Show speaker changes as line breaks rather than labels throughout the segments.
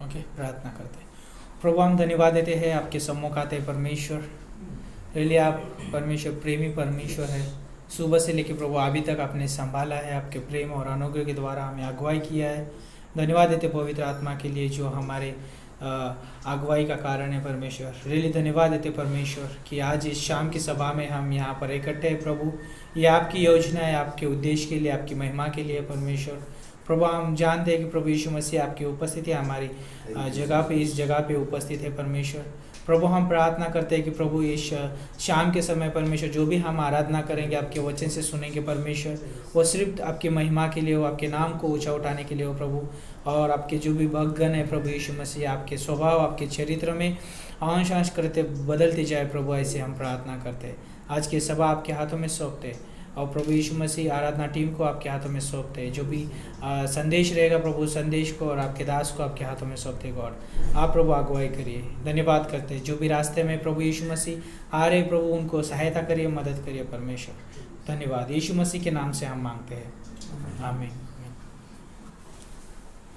Okay, प्रार्थना करते हैं। प्रभु हम धन्यवाद देते हैं आपके सम्मुख आते हैं परमेश्वर। रियली आप परमेश्वर प्रेमी परमेश्वर है। सुबह से लेकर प्रभु अभी तक आपने संभाला है, आपके प्रेम और अनुग्रह के द्वारा हमें अगुवाई किया है। धन्यवाद देते पवित्र आत्मा के लिए जो हमारे अगुवाई का कारण है परमेश्वर। रियली धन्यवाद देते परमेश्वर कि आज इस शाम की सभा में हम यहाँ पर इकट्ठे हैं प्रभु। ये आपकी योजना है, आपके उद्देश्य के लिए, आपकी महिमा के लिए परमेश्वर। प्रभु हम जानते हैं कि प्रभु यीशु मसीह आपकी उपस्थिति हमारी जगह पे, इस जगह पे उपस्थित है परमेश्वर। प्रभु हम प्रार्थना करते हैं कि प्रभु इस शाम के समय परमेश्वर जो भी हम आराधना करेंगे, आपके वचन से सुनेंगे परमेश्वर, वो सिर्फ आपकी महिमा के लिए हो, आपके नाम को ऊंचा उठाने के लिए हो प्रभु। और आपके जो भी भक्तगण है प्रभु यीशु मसीह, आपके स्वभाव, आपके चरित्र में अंश अंश करते बदलते जाए प्रभु, ऐसे हम प्रार्थना करते हैं। आज की सभा आपके हाथों में सौंपते हैं और प्रभु यीशु मसीह आराधना टीम को आपके हाथों में सौंपते हैं। जो भी संदेश रहेगा प्रभु, संदेश को और आपके दास को आपके हाथों में सौंपते गॉड। आप प्रभु अगुवाई करिए। धन्यवाद करते हैं जो भी रास्ते में प्रभु यीशु मसीह आ रहे प्रभु, उनको सहायता करिए, मदद करिए परमेश्वर। धन्यवाद यीशु मसीह के नाम से हम मांगते हैं, आमीन।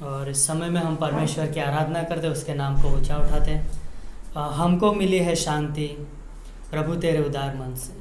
और इस समय में हम परमेश्वर की आराधना करते हैं, उसके नाम को ऊंचा उठाते हैं। हमको मिली है शांति प्रभु तेरे उदार मन से।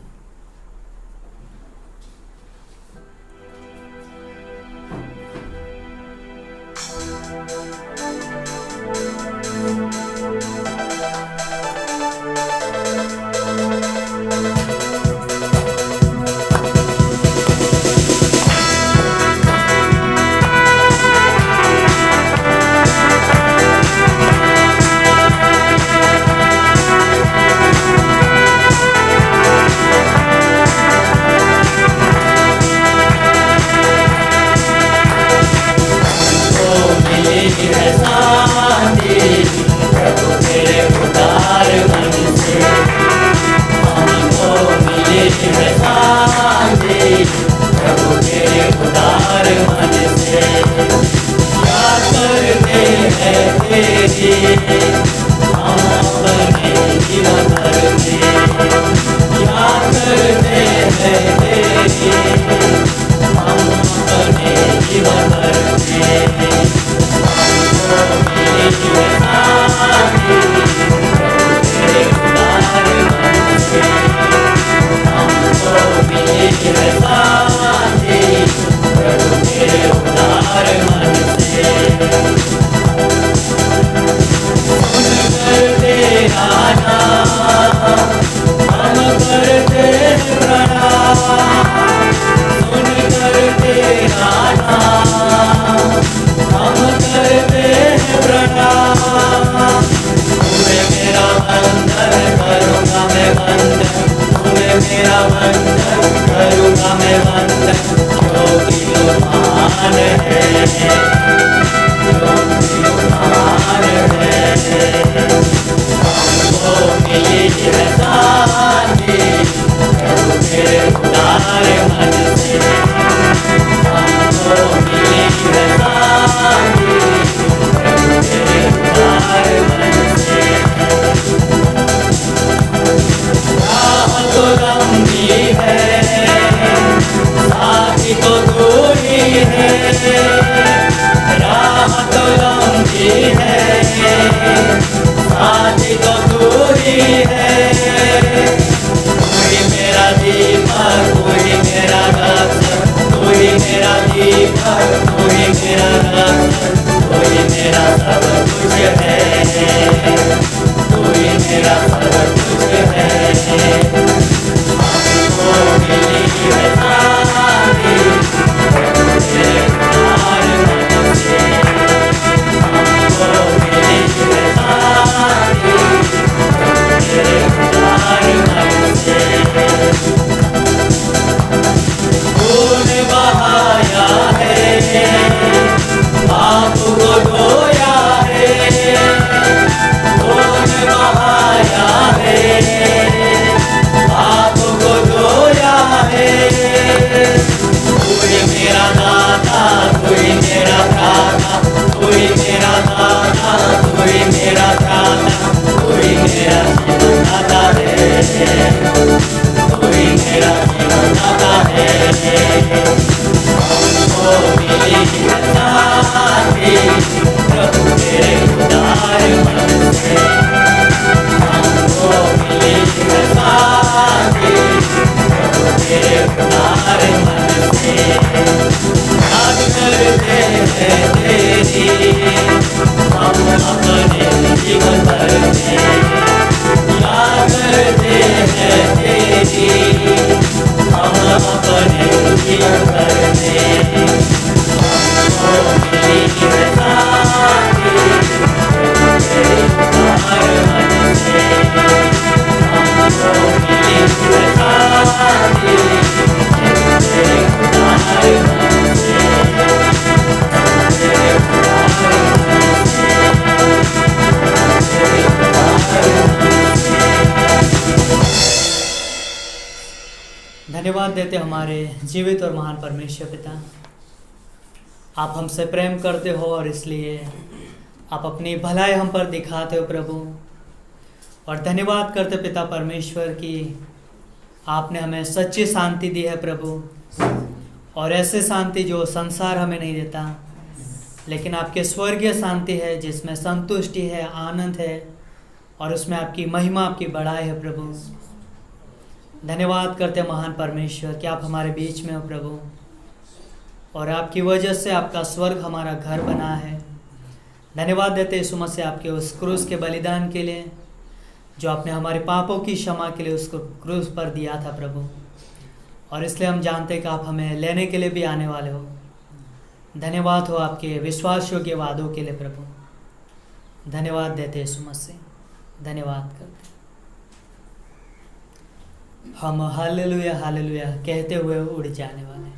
धन्यवाद देते हमारे जीवित और महान परमेश्वर पिता, आप हमसे प्रेम करते हो और इसलिए आप अपनी भलाई हम पर दिखाते हो प्रभु। और धन्यवाद करते पिता परमेश्वर कि आपने हमें सच्ची शांति दी है प्रभु, और ऐसे शांति जो संसार हमें नहीं देता, लेकिन आपके स्वर्गीय शांति है जिसमें संतुष्टि है, आनंद है, और उसमें आपकी महिमा, आपकी बड़ाई है प्रभु। धन्यवाद करते महान परमेश्वर कि आप हमारे बीच में हो प्रभु, और आपकी वजह से आपका स्वर्ग हमारा घर बना है। धन्यवाद देते यीशु मसीह आपके उस क्रूस के बलिदान के लिए जो आपने हमारे पापों की क्षमा के लिए उसको क्रूस पर दिया था प्रभु, और इसलिए हम जानते हैं कि आप हमें लेने के लिए भी आने वाले हो। धन्यवाद हो आपके विश्वास योग्य वादों के लिए प्रभु। धन्यवाद देते यीशु मसीह, धन्यवाद करते। हम हालेलुया हालेलुया कहते हुए उड़ जाने वाले हैं।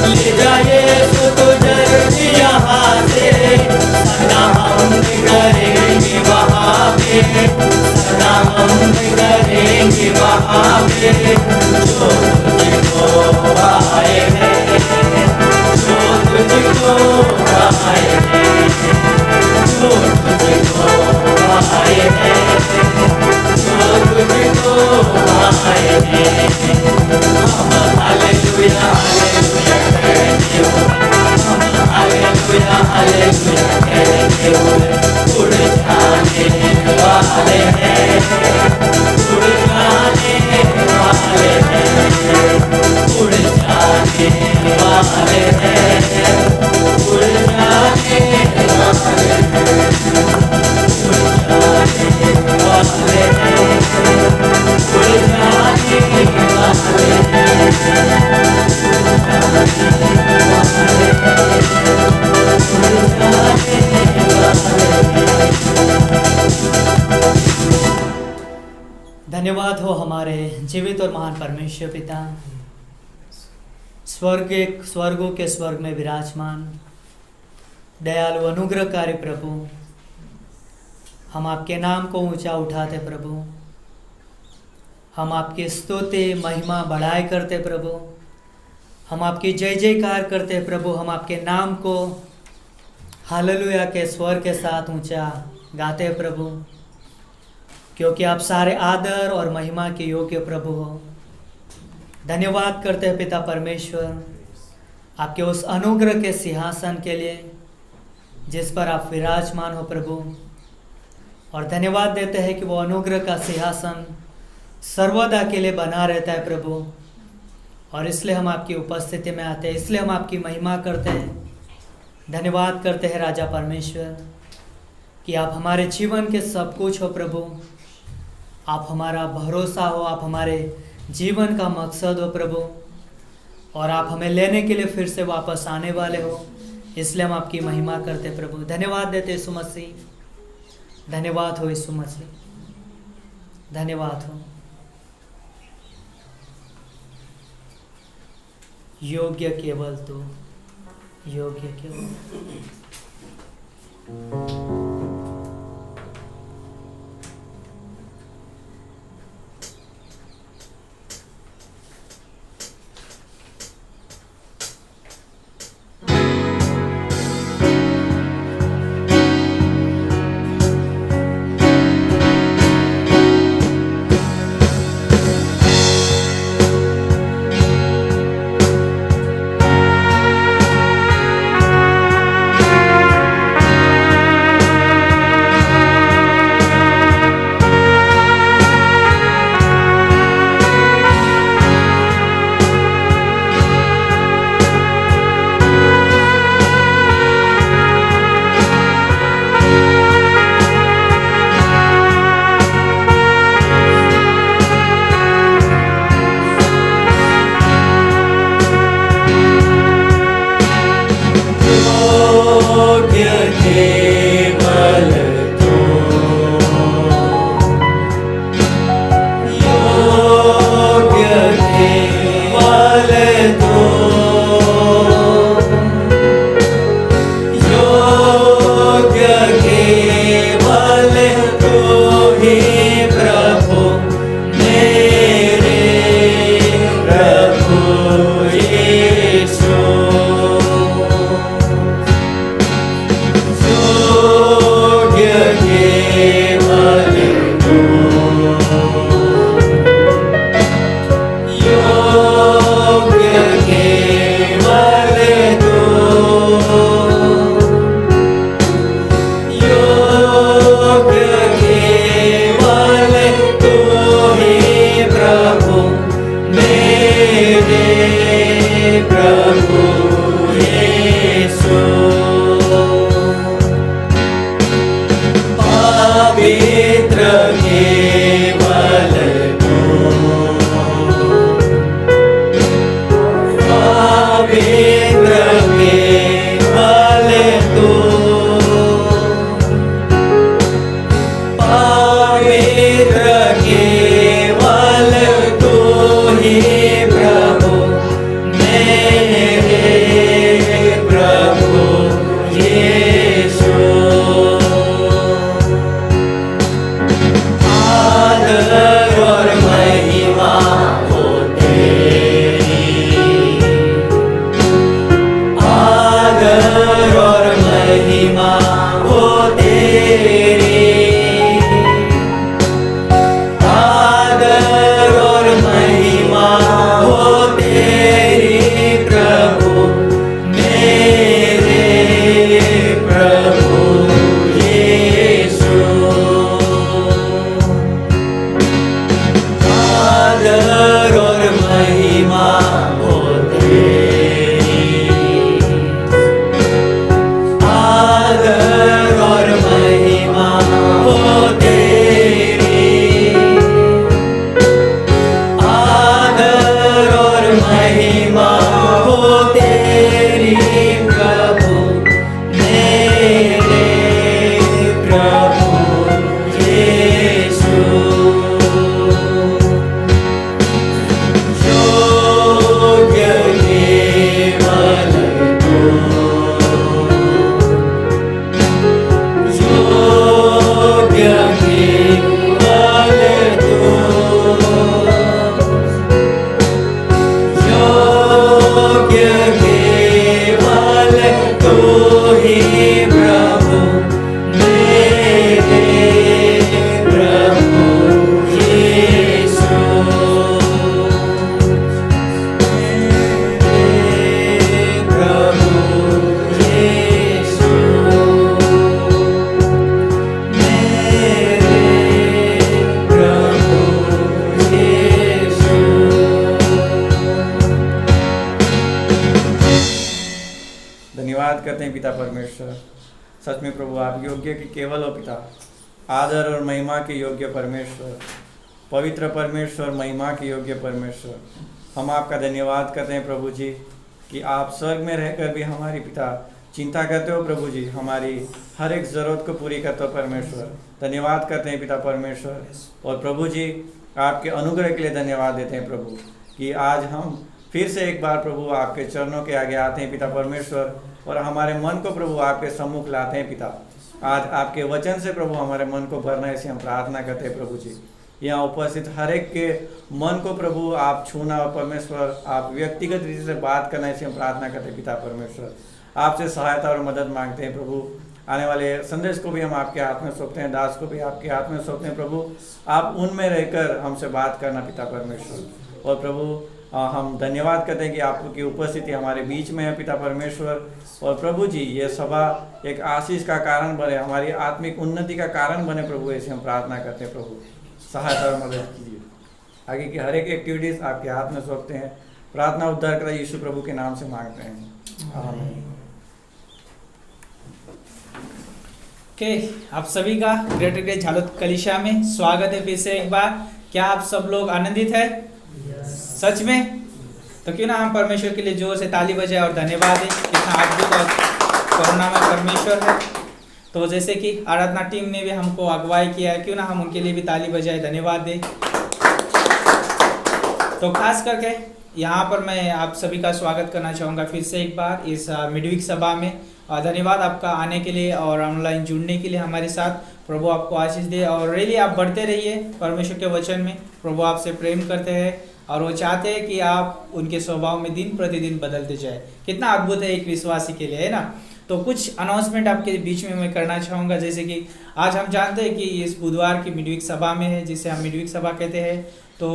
ले जाए तो
आए हैं। हम हालेलुया हालेलुया कहते हो, हम हालेलुया हालेलुया कहते हुए उड़ जाने वाले हैं, उड़ जाने वाले हैं, उड़ जाने वाले हैं, उड़ जाने वाले हैं, उड़ जाने वाले हैं, उड़ जाने वाले धन्यवाद हो हमारे जीवित और महान परमेश्वर पिता, स्वर्गों के स्वर्ग में विराजमान दयालु अनुग्रहकारी प्रभु। हम आपके नाम को ऊंचा उठाते प्रभु, हम आपकी स्तुति महिमा बढ़ाई करते प्रभु, हम आपकी जय जयकार करते प्रभु। हम आपके नाम को हालेलुया के स्वर के साथ ऊंचा गाते प्रभु, क्योंकि आप सारे आदर और महिमा के योग्य प्रभु हो। धन्यवाद करते हैं पिता परमेश्वर आपके उस अनुग्रह के सिंहासन के लिए जिस पर आप विराजमान हो प्रभु, और धन्यवाद देते हैं कि वो अनुग्रह का सिंहासन सर्वदा के लिए बना रहता है प्रभु। और इसलिए हम आपकी उपस्थिति में आते हैं, इसलिए हम आपकी महिमा करते हैं। धन्यवाद करते हैं राजा परमेश्वर कि आप हमारे जीवन के सब कुछ हो प्रभु, आप हमारा भरोसा हो, आप हमारे जीवन का मकसद हो प्रभु, और आप हमें लेने के लिए फिर से वापस आने वाले हो। इसलिए हम आपकी महिमा करते प्रभु। धन्यवाद देते यीशु मसीह, धन्यवाद हो यीशु मसीह, धन्यवाद हो। योग्य केवल तू, योग्य केवल आदर और महिमा हो तेरी, आदर और महिमा हो तेरी, आदर और महिमा हो तेरी प्रभु मेरे प्रभु यीशु। योग्य केवल तू, योग्य केवल तू, योग्य केवल तू ही प्रभु मेरे प्रभु यीशु। मेरे प्रभु यीशु, मेरे प्रभु यीशु।
धन्यवाद करते हैं पिता परमेश्वर। सच में प्रभु आप योग्य के केवल हो पिता, आदर और महिमा के योग्य परमेश्वर, पवित्र परमेश्वर, महिमा के योग्य परमेश्वर। हम आपका धन्यवाद करते हैं प्रभु जी कि आप स्वर्ग में रहकर भी हमारी पिता चिंता करते हो प्रभु जी, हमारी हर एक ज़रूरत को पूरी करते हो परमेश्वर। धन्यवाद करते हैं पिता परमेश्वर। और प्रभु जी आपके अनुग्रह के लिए धन्यवाद देते हैं प्रभु कि आज हम फिर से एक बार प्रभु आपके चरणों के आगे आते हैं पिता परमेश्वर, और हमारे मन को प्रभु आपके सम्मुख लाते हैं पिता। आज आपके वचन से प्रभु हमारे मन को भरना, ऐसे हम प्रार्थना करते हैं प्रभु जी। यहाँ उपस्थित हर एक के मन को प्रभु आप छूना और परमेश्वर आप व्यक्तिगत रीति से बात करना, ऐसे हम प्रार्थना करते हैं पिता परमेश्वर। आपसे सहायता और मदद मांगते हैं प्रभु। आने वाले संदेश को भी हम आपके हाथ में सौंपते हैं, दास को भी आपके हाथ में सौंपते हैं प्रभु। आप उनमें रहकर हमसे बात करना पिता परमेश्वर। और प्रभु हम धन्यवाद करते हैं कि आपकी उपस्थिति हमारे बीच में है पिता परमेश्वर। और प्रभु जी ये सभा एक आशीष का कारण बने, हमारी आत्मिक उन्नति का कारण बने प्रभु, ऐसे हम प्रार्थना करते हैं प्रभु। सहायता और मदद कीजिए। आगे की हर एक एक्टिविटीज़ आपके हाथ में सौंपते हैं। प्रार्थना उद्धार कर यीशु प्रभु के नाम से मांगते हैं, आमीन।
ओके, आप सभी का ग्रेटर ग्रेट झालोद कलीसिया में स्वागत है फिर से एक बार। क्या आप सब लोग आनंदित है? सच में? तो क्यों ना हम परमेश्वर के लिए जोर से ताली बजाए और धन्यवाद दें। कितना अद्भुत और करुणामय परमेश्वर है। तो जैसे कि आराधना टीम ने भी हमको अगुवाई किया है, क्यों ना हम उनके लिए भी ताली बजाए धन्यवाद दें। तो खास करके यहाँ पर मैं आप सभी का स्वागत करना चाहूँगा फिर से एक बार इस मिडवीक सभा में। धन्यवाद आपका आने के लिए और ऑनलाइन जुड़ने के लिए हमारे साथ। प्रभु आपको आशीष दे और रियली आप बढ़ते रहिए परमेश्वर के वचन में। प्रभु आपसे प्रेम करते हैं और वो चाहते हैं कि आप उनके स्वभाव में दिन प्रतिदिन बदलते जाए। कितना अद्भुत है एक विश्वासी के लिए, है ना। तो कुछ अनाउंसमेंट आपके बीच में मैं करना चाहूँगा। जैसे कि आज हम जानते हैं कि इस बुधवार की मिडवीक सभा में है, जिसे हम मिडवीक सभा कहते हैं। तो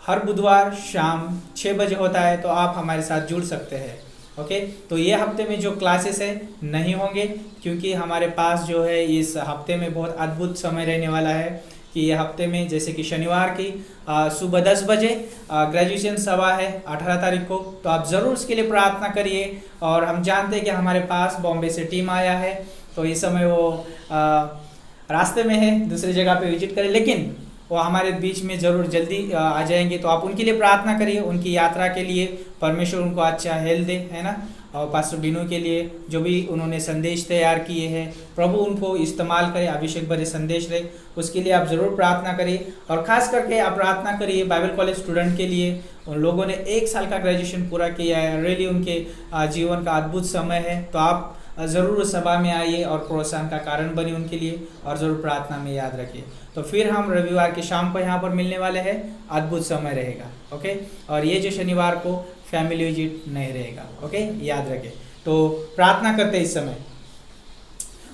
हर बुधवार शाम 6 बजे होता है, तो आप हमारे साथ जुड़ सकते हैं। ओके, तो ये हफ्ते में जो क्लासेस है नहीं होंगे, क्योंकि हमारे पास जो है इस हफ्ते में बहुत अद्भुत समय रहने वाला है। कि ये हफ्ते में जैसे कि शनिवार की सुबह 10 बजे ग्रेजुएशन सभा है 18 तारीख को। तो आप ज़रूर उसके लिए प्रार्थना करिए। और हम जानते हैं कि हमारे पास बॉम्बे से टीम आया है, तो इस समय वो रास्ते में है, दूसरी जगह पे विजिट करें, लेकिन वो हमारे बीच में ज़रूर जल्दी आ जाएंगे। तो आप उनके लिए प्रार्थना करिए, उनकी यात्रा के लिए परमेश्वर उनको अच्छा हेल्थ दे, है ना। और पास्टर बिनू के लिए जो भी उन्होंने संदेश तैयार किए हैं, प्रभु उनको इस्तेमाल करे, अभिषेक भरे संदेश रहे, उसके लिए आप ज़रूर प्रार्थना करिए। और ख़ास करके आप प्रार्थना करिए बाइबल कॉलेज स्टूडेंट के लिए। उन लोगों ने 1 साल का ग्रेजुएशन पूरा किया है, रियली उनके जीवन का अद्भुत समय है। तो आप ज़रूर उस सभा में आइए और प्रोत्साहन का कारण बने उनके लिए, और ज़रूर प्रार्थना में याद रखिए। तो फिर हम रविवार की शाम को यहाँ पर मिलने वाले हैं, अद्भुत समय रहेगा। ओके, और ये जो शनिवार को फैमिली विजिट नहीं रहेगा। ओके, याद रखें। तो प्रार्थना करते हैं इस समय।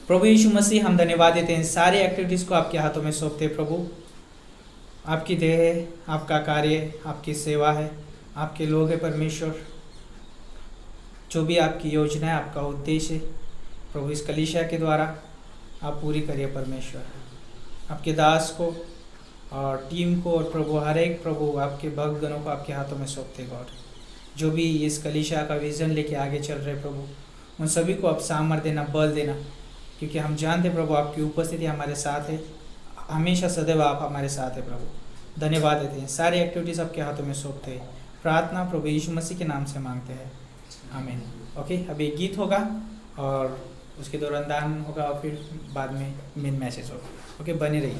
प्रभु यीशु मसीह, हम धन्यवाद देते हैं, सारी एक्टिविटीज़ को आपके हाथों में सौंपते हैं। प्रभु आपकी देह है, आपका कार्य, आपकी सेवा है, आपके लोग हैं परमेश्वर। जो भी आपकी योजना है, आपका उद्देश्य है, प्रभु इस कलीसिया के द्वारा आप पूरी करिए परमेश्वर। आपके दास को और टीम को, और प्रभु हर एक प्रभु आपके भक्तगणों को आपके हाथों में सौंपते गॉड। जो भी इस कलीसिया का विज़न लेके आगे चल रहे प्रभु, उन सभी को आप सामर्थ देना, बल देना, क्योंकि हम जानते प्रभु आपकी उपस्थिति हमारे साथ है, हमेशा सदैव आप हमारे साथ है प्रभु। धन्यवाद देते हैं, सारी एक्टिविटीज़ आपके हाथों में सौंपते हैं। प्रार्थना प्रभु यीशु मसीह के नाम से मांगते हैं, आमीन। ओके, अभी एक गीत होगा और उसके दौरान दान होगा और फिर बाद में मेन मैसेज होगा। ओके, बने रहिए।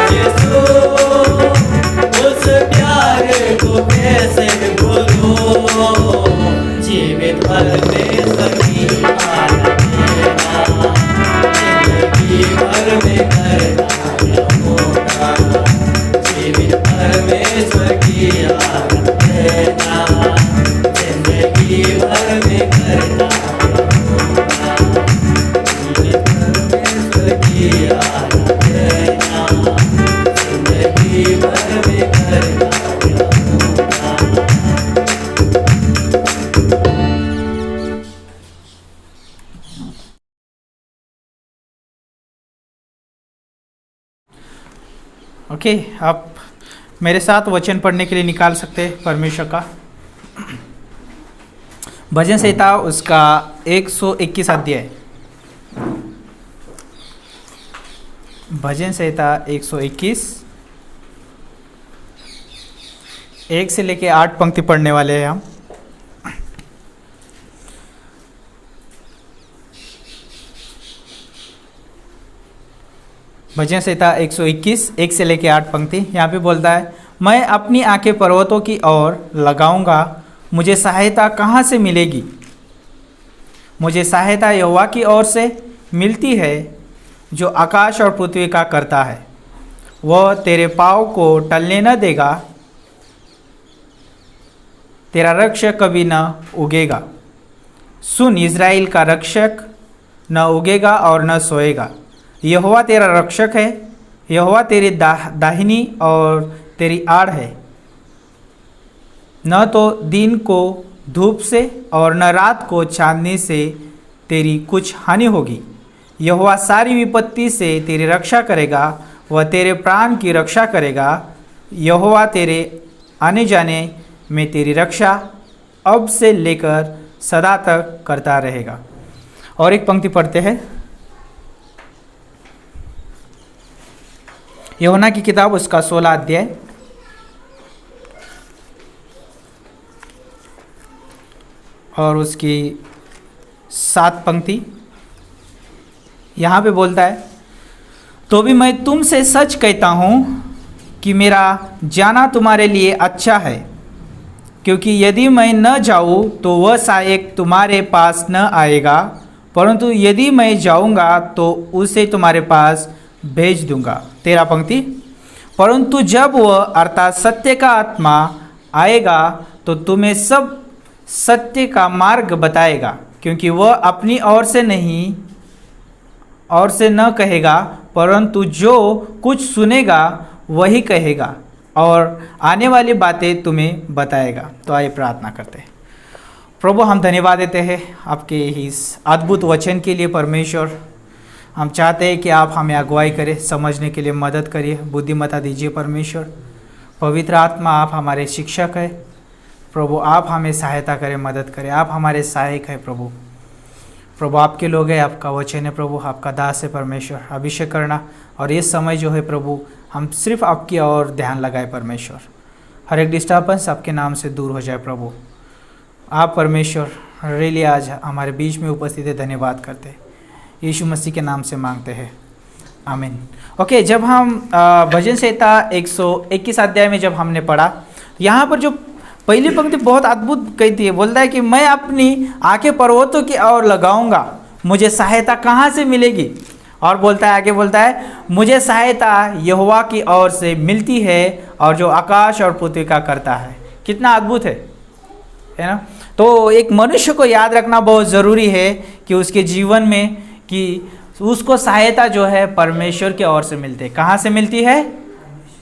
यीशु
में करता रहूँगा, जीवित परमेश्वर की आराधना जिंदगी भर में करता रहूँगा, जीवित परमेश्वर की आराधना जिंदगी भर में करता रहूँगा।
ओके, आप मेरे साथ वचन पढ़ने के लिए निकाल सकते हैं परमेश्वर का। भजन संहिता उसका 121 अध्याय। भजन संहिता 121 1 से लेके 8 पंक्ति पढ़ने वाले हैं हम। भजन संहिता 121 1 से लेके 8 पंक्ति। यहाँ पे बोलता है, मैं अपनी आंखें पर्वतों की ओर लगाऊंगा, मुझे सहायता कहाँ से मिलेगी? मुझे सहायता यहोवा की ओर से मिलती है, जो आकाश और पृथ्वी का करता है। वह तेरे पाँव को टलने न देगा, तेरा रक्षक कभी न उगेगा। सुन, इज़राइल का रक्षक न उगेगा और न सोएगा। यहोवा तेरा रक्षक है, यहोवा तेरी दाहिनी और तेरी आड़ है। न तो दिन को धूप से और न रात को चांदनी से तेरी कुछ हानि होगी। यहोवा सारी विपत्ति से तेरी रक्षा करेगा, वह तेरे प्राण की रक्षा करेगा। यहोवा तेरे आने जाने में तेरी रक्षा अब से लेकर सदा तक करता रहेगा। और एक पंक्ति पढ़ते हैं, यूहन्ना की किताब उसका 16 अध्याय और उसकी 7 पंक्ति। यहाँ पे बोलता है, तो भी मैं तुमसे सच कहता हूँ कि मेरा जाना तुम्हारे लिए अच्छा है, क्योंकि यदि मैं न जाऊँ तो वह सहायक तुम्हारे पास न आएगा, परंतु यदि मैं जाऊँगा तो उसे तुम्हारे पास भेज दूंगा। 13 पंक्ति, परंतु जब वह अर्थात सत्य का आत्मा आएगा तो तुम्हें सब सत्य का मार्ग बताएगा, क्योंकि वह अपनी ओर से न कहेगा, परंतु जो कुछ सुनेगा वही कहेगा और आने वाली बातें तुम्हें बताएगा। तो आइए प्रार्थना करते हैं। प्रभु, हम धन्यवाद देते हैं आपके इस अद्भुत वचन के लिए। परमेश्वर, हम चाहते हैं कि आप हमें अगुवाई करें, समझने के लिए मदद करिए, बुद्धिमत्ता दीजिए। परमेश्वर, पवित्र आत्मा आप हमारे शिक्षक हैं। प्रभु, आप हमें सहायता करें, मदद करें। आप हमारे सहायक हैं प्रभु। प्रभु, आपके लोग हैं, आपका वचन है प्रभु, आपका दास है परमेश्वर। अभिषेक करना और ये समय जो है प्रभु, हम सिर्फ आपकी ओर ध्यान लगाए परमेश्वर। हर एक डिस्टर्बेंस आपके नाम से दूर हो जाए प्रभु। आप परमेश्वर रियली आज हमारे बीच में उपस्थित है, धन्यवाद करते हैं। यीशु मसीह के नाम से मांगते हैं, आमीन। ओके, जब हम भजन संहिता 121 अध्याय में जब हमने पढ़ा, यहाँ पर जो पहली पंक्ति बहुत अद्भुत कहती है। बोलता है कि मैं अपनी आंखें पर्वतों की ओर लगाऊंगा, मुझे सहायता कहाँ से मिलेगी? और बोलता है, आगे बोलता है, मुझे सहायता यहोवा की ओर से मिलती है, और जो आकाश और पृथ्वी का करता है। कितना अद्भुत है ना? तो एक मनुष्य को याद रखना बहुत ज़रूरी है कि उसके जीवन में कि उसको सहायता जो है परमेश्वर की ओर से मिलती है। कहाँ से मिलती है?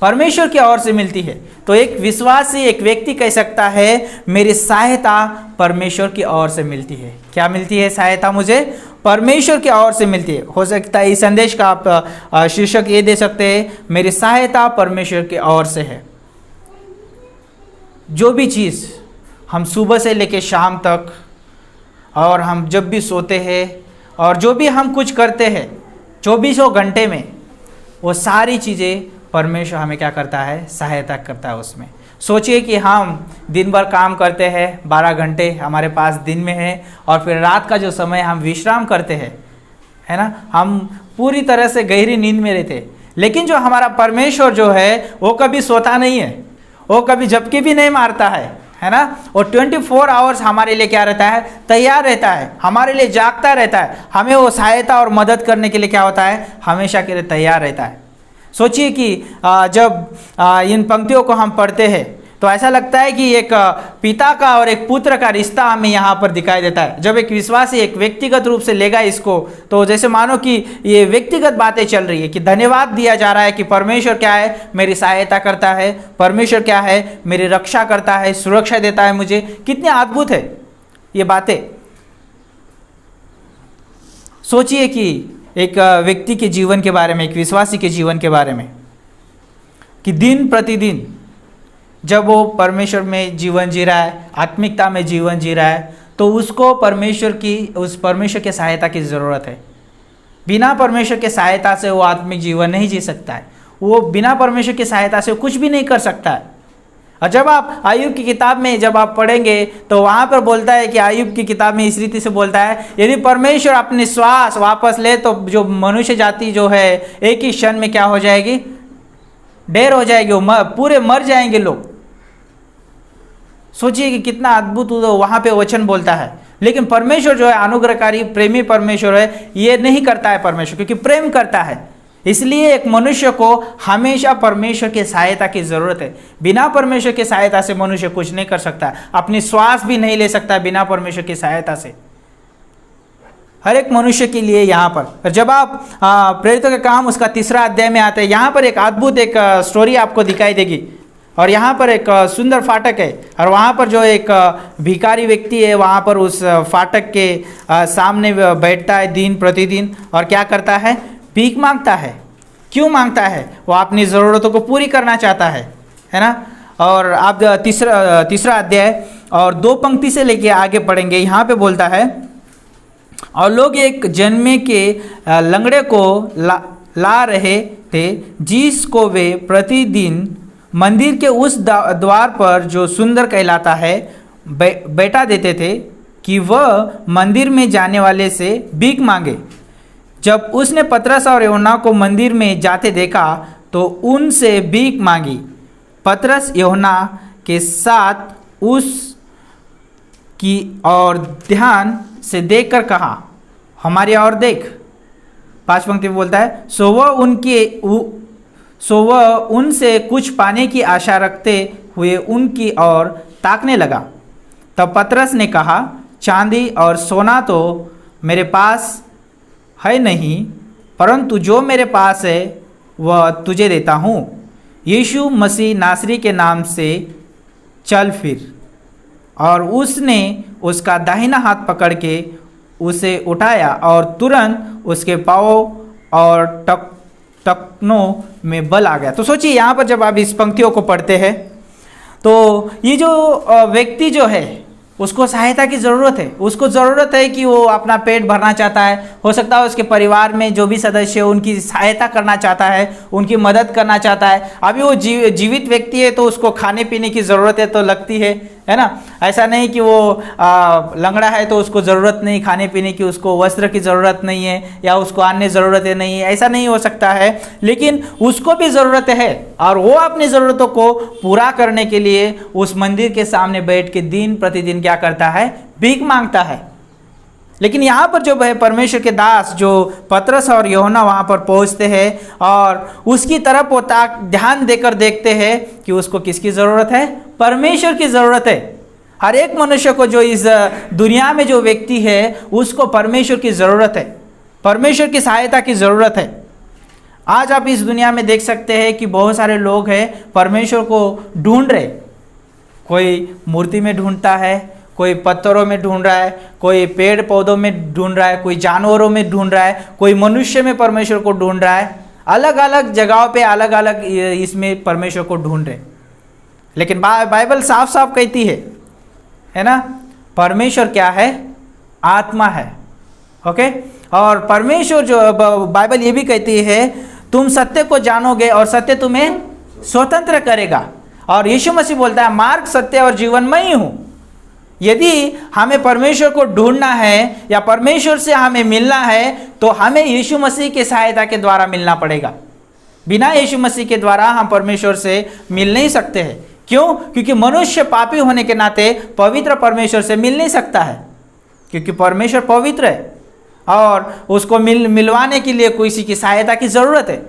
परमेश्वर की ओर से मिलती है। तो एक विश्वासी, एक व्यक्ति कह सकता है, मेरी सहायता परमेश्वर की ओर से मिलती है। क्या मिलती है? सहायता मुझे परमेश्वर की ओर से मिलती है। हो सकता है इस संदेश का आप शीर्षक ये दे सकते हैं, मेरी सहायता परमेश्वर की ओर से है। जो भी चीज़ हम सुबह से लेकर शाम तक, और हम जब भी सोते हैं और जो भी हम कुछ करते हैं 24 घंटे में, वो सारी चीज़ें परमेश्वर हमें क्या करता है? सहायता करता है उसमें। सोचिए कि हम दिन भर काम करते हैं, 12 घंटे हमारे पास दिन में है, और फिर रात का जो समय हम विश्राम करते हैं, है ना, हम पूरी तरह से गहरी नींद में रहते हैं। लेकिन जो हमारा परमेश्वर जो है वो कभी सोता नहीं है, वो कभी झपकी भी नहीं मारता है है ना। और 24 आवर्स हमारे लिए क्या रहता है, तैयार रहता है, हमारे लिए जागता रहता है, हमें वो सहायता और मदद करने के लिए क्या होता है, हमेशा के लिए तैयार रहता है। सोचिए कि जब इन पंक्तियों को हम पढ़ते हैं तो ऐसा लगता है कि एक पिता का और एक पुत्र का रिश्ता हमें यहाँ पर दिखाई देता है। जब एक विश्वासी एक व्यक्तिगत रूप से लेगा इसको, तो जैसे मानो कि ये व्यक्तिगत बातें चल रही है कि धन्यवाद दिया जा रहा है कि परमेश्वर क्या है, मेरी सहायता करता है, परमेश्वर क्या है, मेरी रक्षा करता है, सुरक्षा देता है मुझे। कितनी अद्भुत है ये बातें। सोचिए कि एक व्यक्ति के जीवन के बारे में, एक विश्वासी के जीवन के बारे में, कि दिन प्रतिदिन जब वो परमेश्वर में जीवन जी रहा है, आत्मिकता में जीवन जी रहा है, तो उसको उस परमेश्वर की सहायता की ज़रूरत है। बिना परमेश्वर की सहायता से वो आत्मिक जीवन नहीं जी सकता है, वो बिना परमेश्वर की सहायता से कुछ भी नहीं कर सकता है। और जब आप आयुब की किताब में जब आप पढ़ेंगे तो वहाँ पर बोलता है कि आयुब की किताब में इस रीति से बोलता है, यदि परमेश्वर अपने श्वास वापस ले तो जो मनुष्य जाति जो है एक ही क्षण में क्या हो जाएगी, ढेर हो जाएगी, पूरे मर जाएंगे लोग। सोचिए कि कितना अद्भुत वहाँ पे वचन बोलता है। लेकिन परमेश्वर जो है अनुग्रहकारी प्रेमी परमेश्वर है, ये नहीं करता है परमेश्वर, क्योंकि प्रेम करता है। इसलिए एक मनुष्य को हमेशा परमेश्वर की सहायता की ज़रूरत है। बिना परमेश्वर की सहायता से मनुष्य कुछ नहीं कर सकता, अपनी श्वास भी नहीं ले सकता बिना परमेश्वर की सहायता से। हर एक मनुष्य के लिए यहाँ पर जब आप प्रेरितों के काम उसका 3 अध्याय में आते हैं, यहाँ पर एक अद्भुत एक स्टोरी आपको दिखाई देगी। और यहाँ पर एक सुंदर फाटक है, और वहाँ पर जो एक भिखारी व्यक्ति है वहाँ पर उस फाटक के सामने बैठता है दिन प्रतिदिन, और क्या करता है, भीख मांगता है। क्यों मांगता है, वो अपनी ज़रूरतों को पूरी करना चाहता है ना। और आप तीसरा अध्याय और 2 पंक्ति से लेके आगे पढ़ेंगे। यहाँ पे बोलता है, और लोग एक जन्मे के लंगड़े को ला रहे थे, जिसको वे प्रतिदिन मंदिर के उस द्वार पर जो सुंदर कहलाता है बैठा देते थे, कि वह मंदिर में जाने वाले से भीख मांगे। जब उसने पतरस और यूहन्ना को मंदिर में जाते देखा तो उनसे भीख मांगी। पतरस यूहन्ना के साथ उस की और ध्यान से देखकर कहा, हमारी ओर देख। 5 पंक्ति में बोलता है, सो वह उनसे कुछ पाने की आशा रखते हुए उनकी ओर ताकने लगा। तब पतरस ने कहा, चांदी और सोना तो मेरे पास है नहीं, परंतु जो मेरे पास है वह तुझे देता हूँ। यीशु मसीह नासरी के नाम से चल फिर। और उसने उसका दाहिना हाथ पकड़ के उसे उठाया, और तुरंत उसके पाँव और टखनों में बल आ गया। तो सोचिए यहाँ पर जब आप इस पंक्तियों को पढ़ते हैं तो ये जो व्यक्ति जो है उसको सहायता की ज़रूरत है। उसको ज़रूरत है कि वो अपना पेट भरना चाहता है, हो सकता है उसके परिवार में जो भी सदस्य है उनकी सहायता करना चाहता है, उनकी मदद करना चाहता है। अभी वो जीवित व्यक्ति है तो उसको खाने पीने की ज़रूरत है तो लगती है ना। ऐसा नहीं कि वो लंगड़ा है तो उसको ज़रूरत नहीं खाने पीने की, उसको वस्त्र की ज़रूरत नहीं है या उसको अन्य ज़रूरतें नहीं है, ऐसा नहीं हो सकता है। लेकिन उसको भी ज़रूरत है, और वो अपनी ज़रूरतों को पूरा करने के लिए उस मंदिर के सामने बैठ के दिन प्रतिदिन क्या करता है, भीख मांगता है। लेकिन यहाँ पर जो है परमेश्वर के दास जो पतरस और यूहन्ना वहाँ पर पहुँचते हैं और उसकी तरफ वो ध्यान देकर देखते हैं कि उसको किसकी ज़रूरत है, परमेश्वर की ज़रूरत है। हर एक मनुष्य को जो इस दुनिया में जो व्यक्ति है उसको परमेश्वर की ज़रूरत है, परमेश्वर की सहायता की ज़रूरत है। आज आप इस दुनिया में देख सकते हैं कि बहुत सारे लोग हैं परमेश्वर को ढूंढ रहे। कोई मूर्ति में ढूंढता है, कोई पत्थरों में ढूंढ रहा है, कोई पेड़ पौधों में ढूंढ रहा है, कोई जानवरों में ढूंढ रहा है, कोई मनुष्य में परमेश्वर को ढूंढ रहा है। अलग अलग जगहों पे अलग अलग इसमें परमेश्वर को ढूंढ रहे। लेकिन बाइबल साफ साफ कहती है ना, परमेश्वर क्या है, आत्मा है। ओके, और परमेश्वर जो बाइबल ये भी कहती है, तुम सत्य को जानोगे और सत्य तुम्हें स्वतंत्र करेगा। और यीशु मसीह बोलता है, मार्ग सत्य और जीवन मैं ही हूँ। यदि हमें परमेश्वर को ढूंढना है या परमेश्वर से हमें मिलना है तो हमें यीशु मसीह की सहायता के द्वारा मिलना पड़ेगा। बिना यीशु मसीह के द्वारा हम परमेश्वर से मिल नहीं सकते हैं। क्यों? क्योंकि मनुष्य पापी होने के नाते पवित्र परमेश्वर से मिल नहीं सकता है, क्योंकि परमेश्वर पवित्र है और उसको मिलवाने के लिए किसी की सहायता की ज़रूरत है,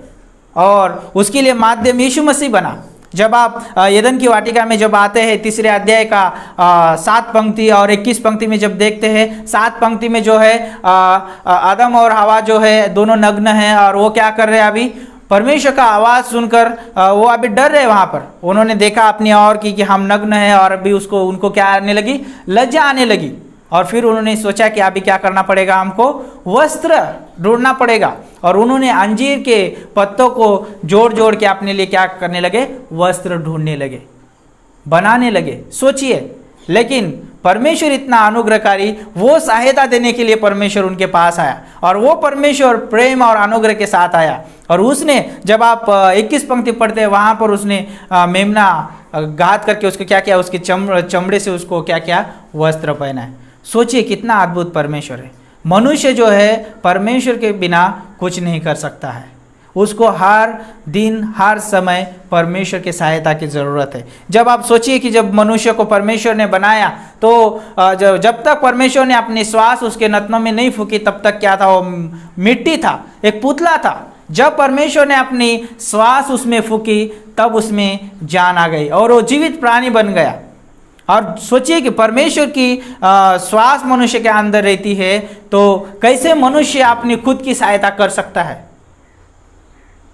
और उसके लिए माध्यम यीशु मसीह बना। जब आप एदन की वाटिका में जब आते हैं, तीसरे अध्याय का 7 पंक्ति और 21 पंक्ति में जब देखते हैं, 7 पंक्ति में जो है आदम और हवा जो है दोनों नग्न हैं, और वो क्या कर रहे हैं? अभी परमेश्वर का आवाज़ सुनकर वो अभी डर रहे। वहाँ पर उन्होंने देखा अपनी और की कि हम नग्न हैं, और अभी उनको क्या आने लगी? लज्जा आने लगी। और फिर उन्होंने सोचा कि अभी क्या करना पड़ेगा? हमको वस्त्र ढूंढना पड़ेगा, और उन्होंने अंजीर के पत्तों को जोड़ जोड़ के अपने लिए क्या करने लगे? वस्त्र ढूंढने लगे, बनाने लगे। सोचिए, लेकिन परमेश्वर इतना अनुग्रहकारी, वो सहायता देने के लिए परमेश्वर उनके पास आया, और वो परमेश्वर प्रेम और अनुग्रह के साथ आया। और उसने, जब आप 21 पंक्ति पढ़ते हैं, वहाँ पर उसने मेमना घात करके उसको क्या किया? उसके चमड़े से उसको क्या किया? वस्त्र पहनाए। सोचिए कितना अद्भुत परमेश्वर है। मनुष्य जो है परमेश्वर के बिना कुछ नहीं कर सकता है, उसको हर दिन हर समय परमेश्वर की सहायता की ज़रूरत है। जब आप सोचिए कि जब मनुष्य को परमेश्वर ने बनाया, तो जब तक परमेश्वर ने अपनी श्वास उसके नथनों में नहीं फूकी, तब तक क्या था? वो मिट्टी था, एक पुतला था। जब परमेश्वर ने अपनी श्वास उसमें फूकी, तब उसमें जान आ गई और वो जीवित प्राणी बन गया। और सोचिए कि परमेश्वर की श्वास मनुष्य के अंदर रहती है, तो कैसे मनुष्य अपनी खुद की सहायता कर सकता है?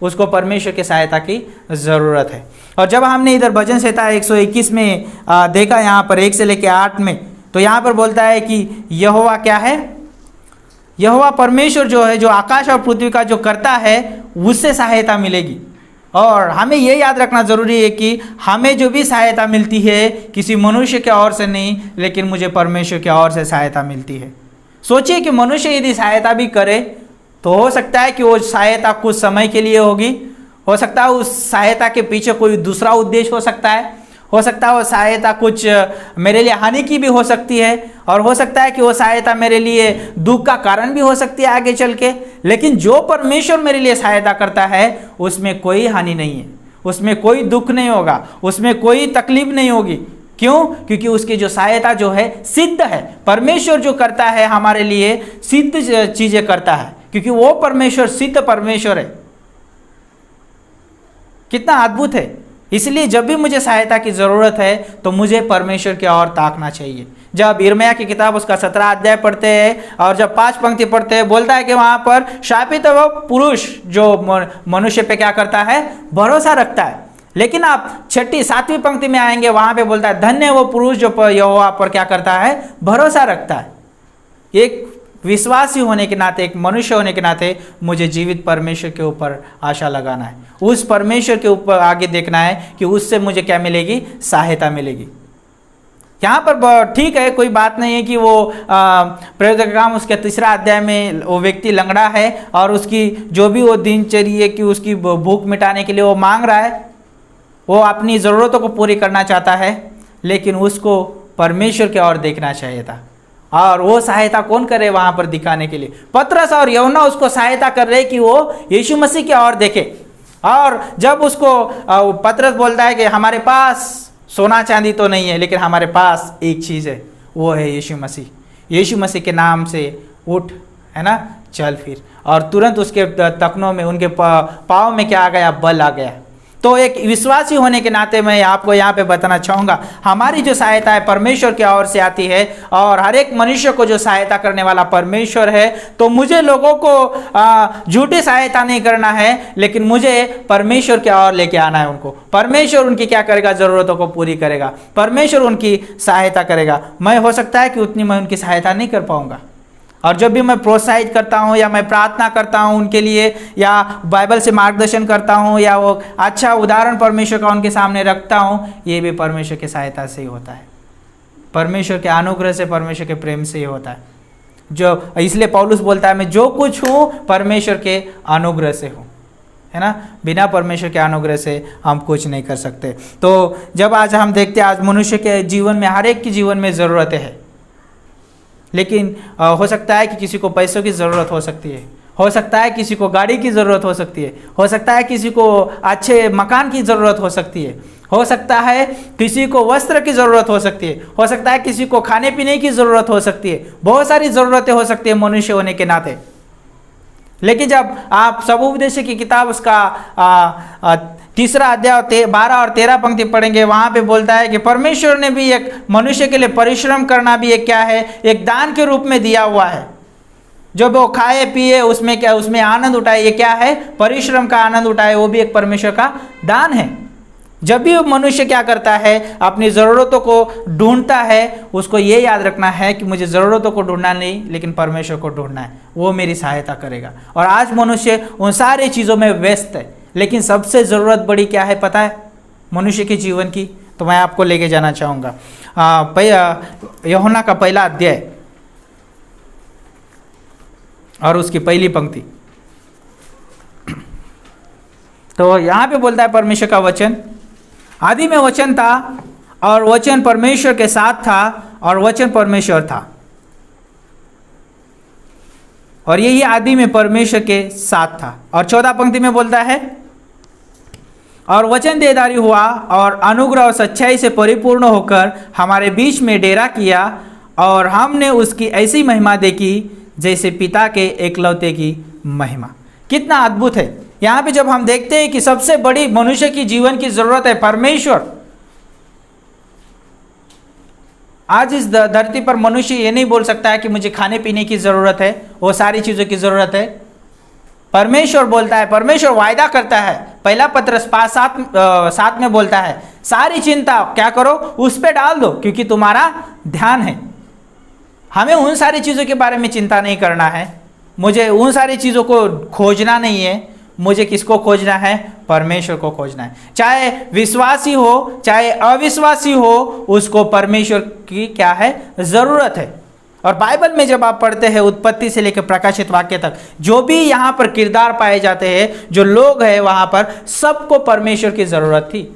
उसको परमेश्वर की सहायता की ज़रूरत है। और जब हमने इधर भजन संहिता 121 में देखा, यहाँ पर 1 से लेकर 8 में, तो यहाँ पर बोलता है कि यहोवा क्या है? यहोवा परमेश्वर जो है, जो आकाश और पृथ्वी का जो करता है, उससे सहायता मिलेगी। और हमें ये याद रखना ज़रूरी है कि हमें जो भी सहायता मिलती है, किसी मनुष्य के ओर से नहीं, लेकिन मुझे परमेश्वर के ओर से सहायता मिलती है। सोचिए कि मनुष्य यदि सहायता भी करे, तो हो सकता है कि वो सहायता कुछ समय के लिए होगी, हो सकता है उस सहायता के पीछे कोई दूसरा उद्देश्य हो सकता है वो सहायता कुछ मेरे लिए हानि की भी हो सकती है, और हो सकता है कि वो सहायता मेरे लिए दुख का कारण भी हो सकती है आगे चल के। लेकिन जो परमेश्वर मेरे लिए सहायता करता है, उसमें कोई हानि नहीं है, उसमें कोई दुख नहीं होगा, उसमें कोई तकलीफ नहीं होगी। क्यों? क्योंकि उसकी जो सहायता जो है सिद्ध है। परमेश्वर जो करता है हमारे लिए सिद्ध चीज़ें करता है, क्योंकि वो परमेश्वर सिद्ध परमेश्वर है। कितना अद्भुत है। इसलिए जब भी मुझे सहायता की ज़रूरत है, तो मुझे परमेश्वर की ओर ताकना चाहिए। जब यिर्मयाह की किताब उसका 17 अध्याय पढ़ते हैं और जब 5 पंक्ति पढ़ते हैं, बोलता है कि वहाँ पर शापित वो पुरुष जो मनुष्य पे क्या करता है? भरोसा रखता है। लेकिन आप 6, 7वीं पंक्ति में आएंगे, वहाँ पे बोलता है धन्य वो पुरुष जो यहोवा पर क्या करता है? भरोसा रखता है। एक विश्वासी होने के नाते, एक मनुष्य होने के नाते, मुझे जीवित परमेश्वर के ऊपर आशा लगाना है, उस परमेश्वर के ऊपर आगे देखना है कि उससे मुझे क्या मिलेगी? सहायता मिलेगी। यहाँ पर ठीक है, कोई बात नहीं है कि वो प्रेरितों का काम उसके 3 अध्याय में वो व्यक्ति लंगड़ा है और उसकी जो भी वो दिनचर्या की उसकी भूख मिटाने के लिए वो मांग रहा है, वो अपनी ज़रूरतों को पूरी करना चाहता है, लेकिन उसको परमेश्वर की ओर देखना चाहिए था। और वो सहायता कौन करे वहाँ पर दिखाने के लिए? पतरस और यूहन्ना उसको सहायता कर रहे कि वो यीशु मसीह की ओर देखे। और जब उसको पतरस बोलता है कि हमारे पास सोना चांदी तो नहीं है, लेकिन हमारे पास एक चीज़ है, वो है यीशु मसीह। यीशु मसीह के नाम से उठ, है ना, चल फिर। और तुरंत उसके तखनों में, उनके पाँव में क्या आ गया? बल आ गया। तो एक विश्वासी होने के नाते मैं आपको यहाँ पे बताना चाहूँगा, हमारी जो सहायता है परमेश्वर की ओर से आती है, और हर एक मनुष्य को जो सहायता करने वाला परमेश्वर है। तो मुझे लोगों को झूठी सहायता नहीं करना है, लेकिन मुझे परमेश्वर की ओर लेके आना है उनको। परमेश्वर उनकी क्या करेगा? ज़रूरतों को पूरी करेगा, परमेश्वर उनकी सहायता करेगा। मैं हो सकता है कि उतनी मैं उनकी सहायता नहीं कर पाऊँगा, और जब भी मैं प्रोत्साहित करता हूँ या मैं प्रार्थना करता हूँ उनके लिए, या बाइबल से मार्गदर्शन करता हूँ, या वो अच्छा उदाहरण परमेश्वर का उनके सामने रखता हूँ, ये भी परमेश्वर की सहायता से ही होता है, परमेश्वर के अनुग्रह से, परमेश्वर के प्रेम से ही होता है। जो इसलिए पौलुस बोलता है मैं जो कुछ हूँ परमेश्वर के अनुग्रह से हूँ, है ना। बिना परमेश्वर के अनुग्रह से हम कुछ नहीं कर सकते। तो जब आज हम देखते हैं, आज मनुष्य के जीवन में, हर एक की जीवन में ज़रूरतें हैं, लेकिन हो सकता है कि किसी को पैसों की ज़रूरत हो सकती है, हो सकता है किसी को गाड़ी की ज़रूरत हो सकती है, हो सकता है किसी को अच्छे मकान की ज़रूरत हो सकती है, हो सकता है किसी को वस्त्र की ज़रूरत हो सकती है, हो सकता है किसी को खाने पीने की ज़रूरत हो सकती है, बहुत सारी ज़रूरतें हो सकती है मनुष्य होने के नाते। लेकिन जब आप सबोपदेश की किताब उसका 3 अध्याय 12 और 13 पंक्ति पढ़ेंगे, वहाँ पे बोलता है कि परमेश्वर ने भी एक मनुष्य के लिए परिश्रम करना भी एक क्या है, एक दान के रूप में दिया हुआ है। जो वो खाए पिए उसमें क्या, उसमें आनंद उठाए, ये क्या है, परिश्रम का आनंद उठाए, वो भी एक परमेश्वर का दान है। जब भी मनुष्य क्या करता है, अपनी ज़रूरतों को ढूंढता है, उसको ये याद रखना है कि मुझे ज़रूरतों को ढूंढना नहीं, लेकिन परमेश्वर को ढूंढना है, वो मेरी सहायता करेगा। और आज मनुष्य उन सारी चीज़ों में व्यस्त है, लेकिन सबसे ज़रूरत बड़ी क्या है पता है मनुष्य के जीवन की? तो मैं आपको लेके जाना चाहूँगा यूहन्ना का 1 अध्याय और उसकी 1 पंक्ति। तो यहाँ पे बोलता है परमेश्वर का वचन, आदि में वचन था और वचन परमेश्वर के साथ था और वचन परमेश्वर था, और यही आदि में परमेश्वर के साथ था। और 14 पंक्ति में बोलता है, और वचन देहधारी हुआ और अनुग्रह और सच्चाई से परिपूर्ण होकर हमारे बीच में डेरा किया, और हमने उसकी ऐसी महिमा देखी जैसे पिता के एकलौते की महिमा। कितना अद्भुत है। यहाँ पे जब हम देखते हैं कि सबसे बड़ी मनुष्य की जीवन की जरूरत है परमेश्वर, आज इस धरती पर मनुष्य ये नहीं बोल सकता है कि मुझे खाने पीने की जरूरत है, वो सारी चीजों की जरूरत है। परमेश्वर बोलता है, परमेश्वर वायदा करता है, 1 पत्रस 5:7 में बोलता है, सारी चिंता क्या करो, उस पे डाल दो क्योंकि तुम्हारा ध्यान है। हमें उन सारी चीज़ों के बारे में चिंता नहीं करना है, मुझे उन सारी चीज़ों को खोजना नहीं है, मुझे किसको खोजना है, परमेश्वर को खोजना है। चाहे विश्वासी हो चाहे अविश्वासी हो, उसको परमेश्वर की क्या है, ज़रूरत है। और बाइबल में जब आप पढ़ते हैं उत्पत्ति से लेकर प्रकाशित वाक्य तक, जो भी यहाँ पर किरदार पाए जाते हैं, जो लोग हैं वहाँ पर, सबको परमेश्वर की ज़रूरत थी।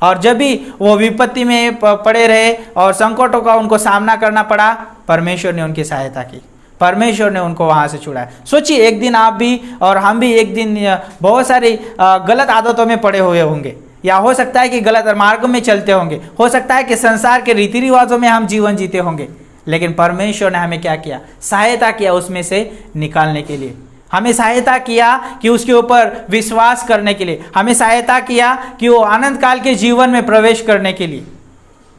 और जब भी वो विपत्ति में पड़े रहे और संकटों का उनको सामना करना पड़ा, परमेश्वर ने उनकी सहायता की, परमेश्वर ने उनको वहाँ से छुड़ाया। सोचिए, एक दिन आप भी और हम भी एक दिन बहुत सारी गलत आदतों में पड़े हुए होंगे, या हो सकता है कि गलत मार्ग में चलते होंगे, हो सकता है कि संसार के रीति रिवाजों में हम जीवन जीते होंगे, लेकिन परमेश्वर ने हमें क्या किया, सहायता किया उसमें से निकालने के लिए। हमें सहायता किया कि उसके ऊपर विश्वास करने के लिए, हमें सहायता किया कि वो आनंद काल के जीवन में प्रवेश करने के लिए।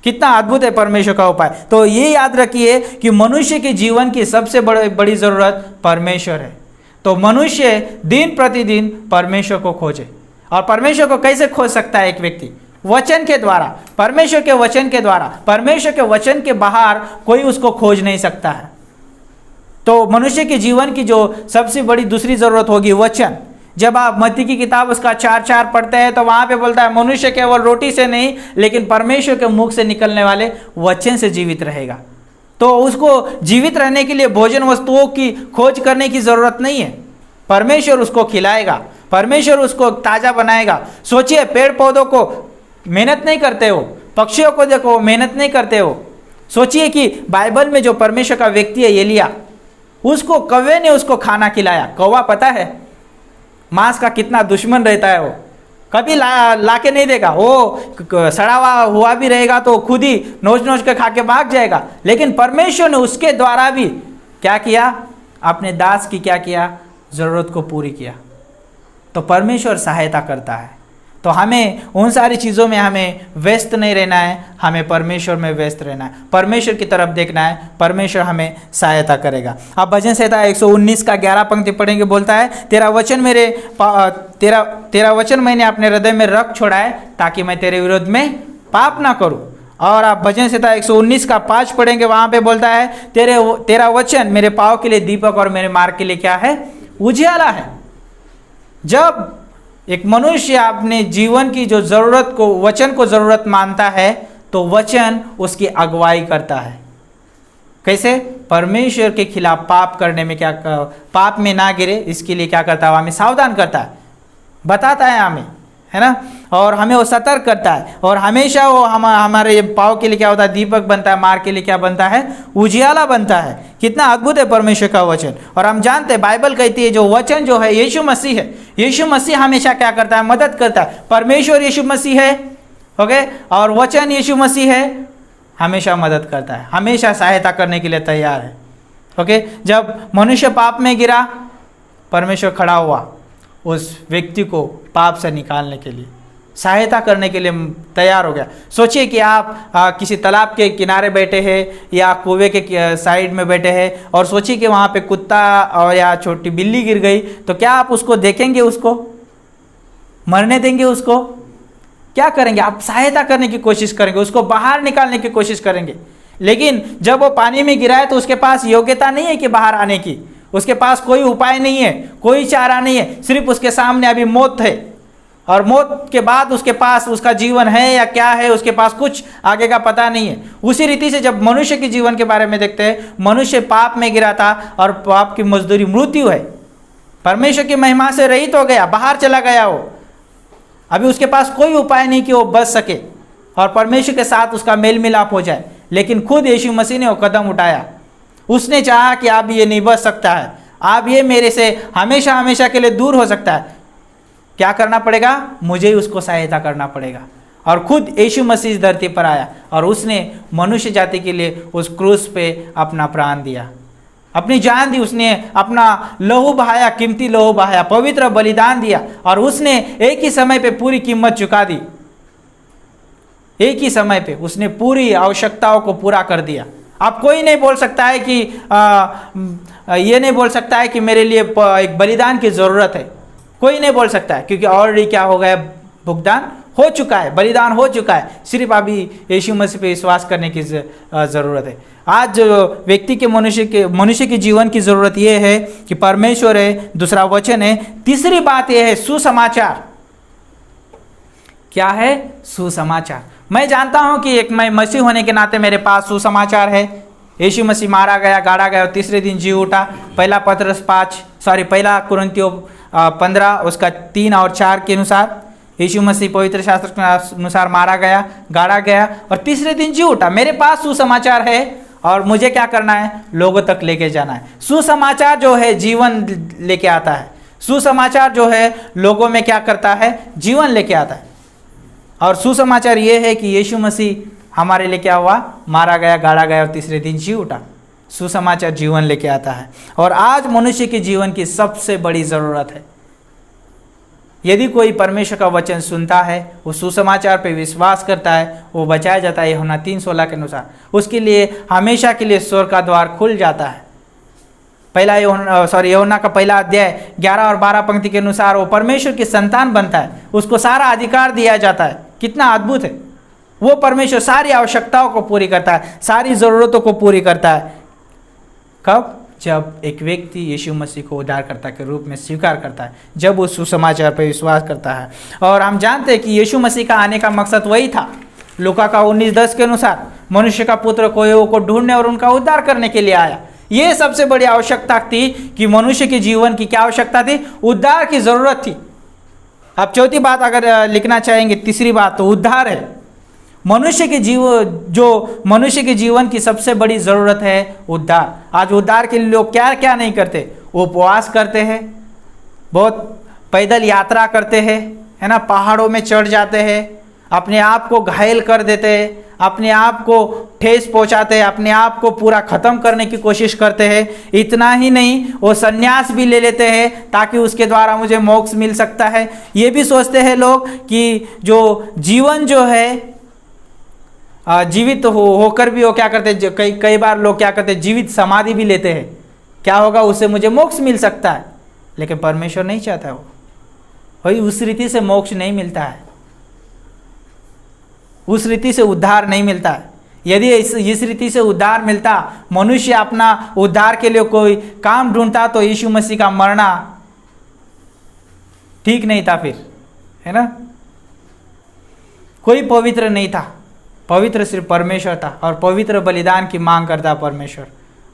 कितना अद्भुत है परमेश्वर का उपाय। तो ये याद रखिए कि मनुष्य के जीवन की सबसे बड़ी ज़रूरत परमेश्वर है। तो मनुष्य दिन प्रतिदिन परमेश्वर को खोजे। और परमेश्वर को कैसे खोज सकता है एक व्यक्ति? वचन के द्वारा, परमेश्वर के वचन के द्वारा। परमेश्वर के वचन के बाहर कोई उसको खोज नहीं सकता है। तो मनुष्य के जीवन की जो सबसे बड़ी दूसरी ज़रूरत होगी वचन। जब आप मत्ती की किताब उसका 4:4 पढ़ते हैं तो वहाँ पे बोलता है, मनुष्य केवल रोटी से नहीं लेकिन परमेश्वर के मुख से निकलने वाले वचन से जीवित रहेगा। तो उसको जीवित रहने के लिए भोजन वस्तुओं की खोज करने की ज़रूरत नहीं है, परमेश्वर उसको खिलाएगा, परमेश्वर उसको ताज़ा बनाएगा। सोचिए, पेड़ पौधों को मेहनत नहीं करते हो, पक्षियों को देखो मेहनत नहीं करते हो। सोचिए कि बाइबल में जो परमेश्वर का व्यक्ति है एलिया, उसको कौवे ने उसको खाना खिलाया। कौवा पता है मांस का कितना दुश्मन रहता है, वो कभी ला के नहीं देगा, वो सड़ा हुआ भी रहेगा तो खुद ही नोच नोच के खा के भाग जाएगा। लेकिन परमेश्वर ने उसके द्वारा भी क्या किया, अपने दास की क्या किया, ज़रूरत को पूरी किया। तो परमेश्वर सहायता करता है। तो हमें उन सारी चीज़ों में हमें व्यस्त नहीं रहना है, हमें परमेश्वर में व्यस्त रहना है, परमेश्वर की तरफ देखना है, परमेश्वर हमें सहायता करेगा। अब भजन संहिता 119 का 11 पंक्ति पढ़ेंगे, बोलता है, तेरा वचन मैंने अपने हृदय में रख छोड़ा है ताकि मैं तेरे विरोध में पाप ना करूं। और आप भजन संहिता 119 का 5 पढ़ेंगे, वहाँ पे बोलता है, तेरा वचन मेरे पाँव के लिए दीपक और मेरे मार्ग के लिए क्या है, उजियाला है। जब एक मनुष्य अपने जीवन की जो ज़रूरत को, वचन को ज़रूरत मानता है, तो वचन उसकी अगुवाई करता है। कैसे? परमेश्वर के खिलाफ पाप करने में, क्या पाप में ना गिरे इसके लिए क्या करता है, हमें सावधान करता है, बताता है हमें, है ना, और हमें वो सतर्क करता है। और हमेशा वो हमारे पाँव के लिए क्या होता है, दीपक बनता है, मार्ग के लिए क्या बनता है, उजियाला बनता है। कितना अद्भुत है परमेश्वर का वचन। और हम जानते हैं, बाइबल कहती है जो वचन जो है यीशु मसीह है। यीशु मसीह हमेशा क्या करता है, मदद करता है। परमेश्वर यीशु मसीह है, ओके। और वचन यीशु मसीह है, हमेशा मदद करता है, हमेशा सहायता करने के लिए तैयार है। ओके। जब मनुष्य पाप में गिरा, परमेश्वर खड़ा हुआ उस व्यक्ति को पाप से निकालने के लिए, सहायता करने के लिए तैयार हो गया। सोचिए कि आप किसी तालाब के किनारे बैठे हैं या कुएं के साइड में बैठे हैं और सोचिए कि वहाँ पे कुत्ता और या छोटी बिल्ली गिर गई, तो क्या आप उसको देखेंगे, उसको मरने देंगे? उसको क्या करेंगे? आप सहायता करने की कोशिश करेंगे, उसको बाहर निकालने की कोशिश करेंगे। लेकिन जब वो पानी में गिरा है तो उसके पास योग्यता नहीं है कि बाहर आने की, उसके पास कोई उपाय नहीं है, कोई चारा नहीं है, सिर्फ उसके सामने अभी मौत है। और मौत के बाद उसके पास उसका जीवन है या क्या है, उसके पास कुछ आगे का पता नहीं है। उसी रीति से जब मनुष्य के जीवन के बारे में देखते हैं, मनुष्य पाप में गिरा था और पाप की मजदूरी मृत्यु है। परमेश्वर की महिमा से रहित हो गया, बाहर चला गया वो। अभी उसके पास कोई उपाय नहीं कि वो बच सके और परमेश्वर के साथ उसका मेल मिलाप हो जाए। लेकिन खुद यीशु मसीह ने वो कदम उठाया। उसने चाहा कि अब ये नहीं बच सकता है, अब ये मेरे से हमेशा हमेशा के लिए दूर हो सकता है। क्या करना पड़ेगा? मुझे ही उसको सहायता करना पड़ेगा। और खुद यीशु मसीह इस धरती पर आया और उसने मनुष्य जाति के लिए उस क्रूस पे अपना प्राण दिया, अपनी जान दी। उसने अपना लहू बहाया, कीमती लहू बहाया, पवित्र बलिदान दिया और उसने एक ही समय पे पूरी कीमत चुका दी। एक ही समय पे उसने पूरी आवश्यकताओं को पूरा कर दिया। अब कोई नहीं बोल सकता है कि ये नहीं बोल सकता है कि मेरे लिए एक बलिदान की ज़रूरत है। कोई नहीं बोल सकता है, क्योंकि ऑलरेडी क्या हो गया? भुगतान हो चुका है, बलिदान हो चुका है। सिर्फ अभी यीशु मसीह पे विश्वास करने की ज़रूरत है। आज जो व्यक्ति के मनुष्य के जीवन की ज़रूरत ये है कि परमेश्वर है, दूसरा वचन है। तीसरी बात यह है सुसमाचार। क्या है? सुसमाचार। मैं जानता हूं कि एक मैं मसीह होने के नाते मेरे पास सुसमाचार है। यीशु मसीह मारा गया, गाड़ा गया और तीसरे दिन जी उठा। पहला कुरिन्थियों 15 उसका 3 और 4 के अनुसार यीशु मसीह पवित्र शास्त्र के अनुसार मारा गया, गाड़ा गया और तीसरे दिन जी उठा। मेरे पास सुसमाचार है और मुझे क्या करना है? लोगों तक लेके जाना है। सुसमाचार जो है जीवन लेके आता है। सुसमाचार जो है लोगों में क्या करता है? जीवन लेके आता है। और सुसमाचार ये है कि यीशु मसीह हमारे लिए क्या हुआ? मारा गया, गाड़ा गया और तीसरे दिन जी उठा। सुसमाचार जीवन लेके आता है और आज मनुष्य के जीवन की सबसे बड़ी ज़रूरत है। यदि कोई परमेश्वर का वचन सुनता है, वो सुसमाचार पे विश्वास करता है, वो बचाया जाता है। यूहन्ना 3:16 के अनुसार उसके लिए हमेशा के लिए स्वर्ग का द्वार खुल जाता है। यूहन्ना का पहला अध्याय 11 और 12 पंक्ति के अनुसार वो परमेश्वर की संतान बनता है, उसको सारा अधिकार दिया जाता है। कितना अद्भुत है! वो परमेश्वर सारी आवश्यकताओं को पूरी करता है, सारी ज़रूरतों को पूरी करता है। कब? जब एक व्यक्ति यीशु मसीह को उद्धारकर्ता के रूप में स्वीकार करता है, जब वो सुसमाचार पर विश्वास करता है। और हम जानते हैं कि यीशु मसीह का आने का मकसद वही था। लूका का 19:10 के अनुसार मनुष्य का पुत्र खोए को ढूंढने और उनका उद्धार करने के लिए आया। ये सबसे बड़ी आवश्यकता थी कि मनुष्य के जीवन की क्या आवश्यकता थी? उद्धार की ज़रूरत थी। अब चौथी बात अगर लिखना चाहेंगे, तीसरी बात तो उद्धार है। मनुष्य के जीवन की सबसे बड़ी ज़रूरत है उद्धार। आज उद्धार के लिए लोग क्या क्या नहीं करते? वो उपवास करते हैं, बहुत पैदल यात्रा करते हैं, है ना, पहाड़ों में चढ़ जाते हैं, अपने आप को घायल कर देते हैं, अपने आप को ठेस पहुंचाते हैं, अपने आप को पूरा ख़त्म करने की कोशिश करते हैं। इतना ही नहीं, वो संन्यास भी ले लेते हैं ताकि उसके द्वारा मुझे मोक्ष मिल सकता है। ये भी सोचते हैं लोग कि जो जीवन जो है जीवित होकर भी वो क्या करते हैं? कई बार लोग क्या करते हैं? जीवित समाधि भी लेते हैं। क्या होगा? उससे मुझे मोक्ष मिल सकता है। लेकिन परमेश्वर नहीं चाहता वो, वही उस रीति से मोक्ष नहीं मिलता है, उस रीति से उद्धार नहीं मिलता है। यदि इस रीति से उद्धार मिलता, मनुष्य अपना उद्धार के लिए कोई काम ढूंढता, तो यीशु मसीह का मरना ठीक नहीं था फिर, है ना। कोई पवित्र नहीं था, पवित्र सिर्फ परमेश्वर था और पवित्र बलिदान की मांग करता परमेश्वर,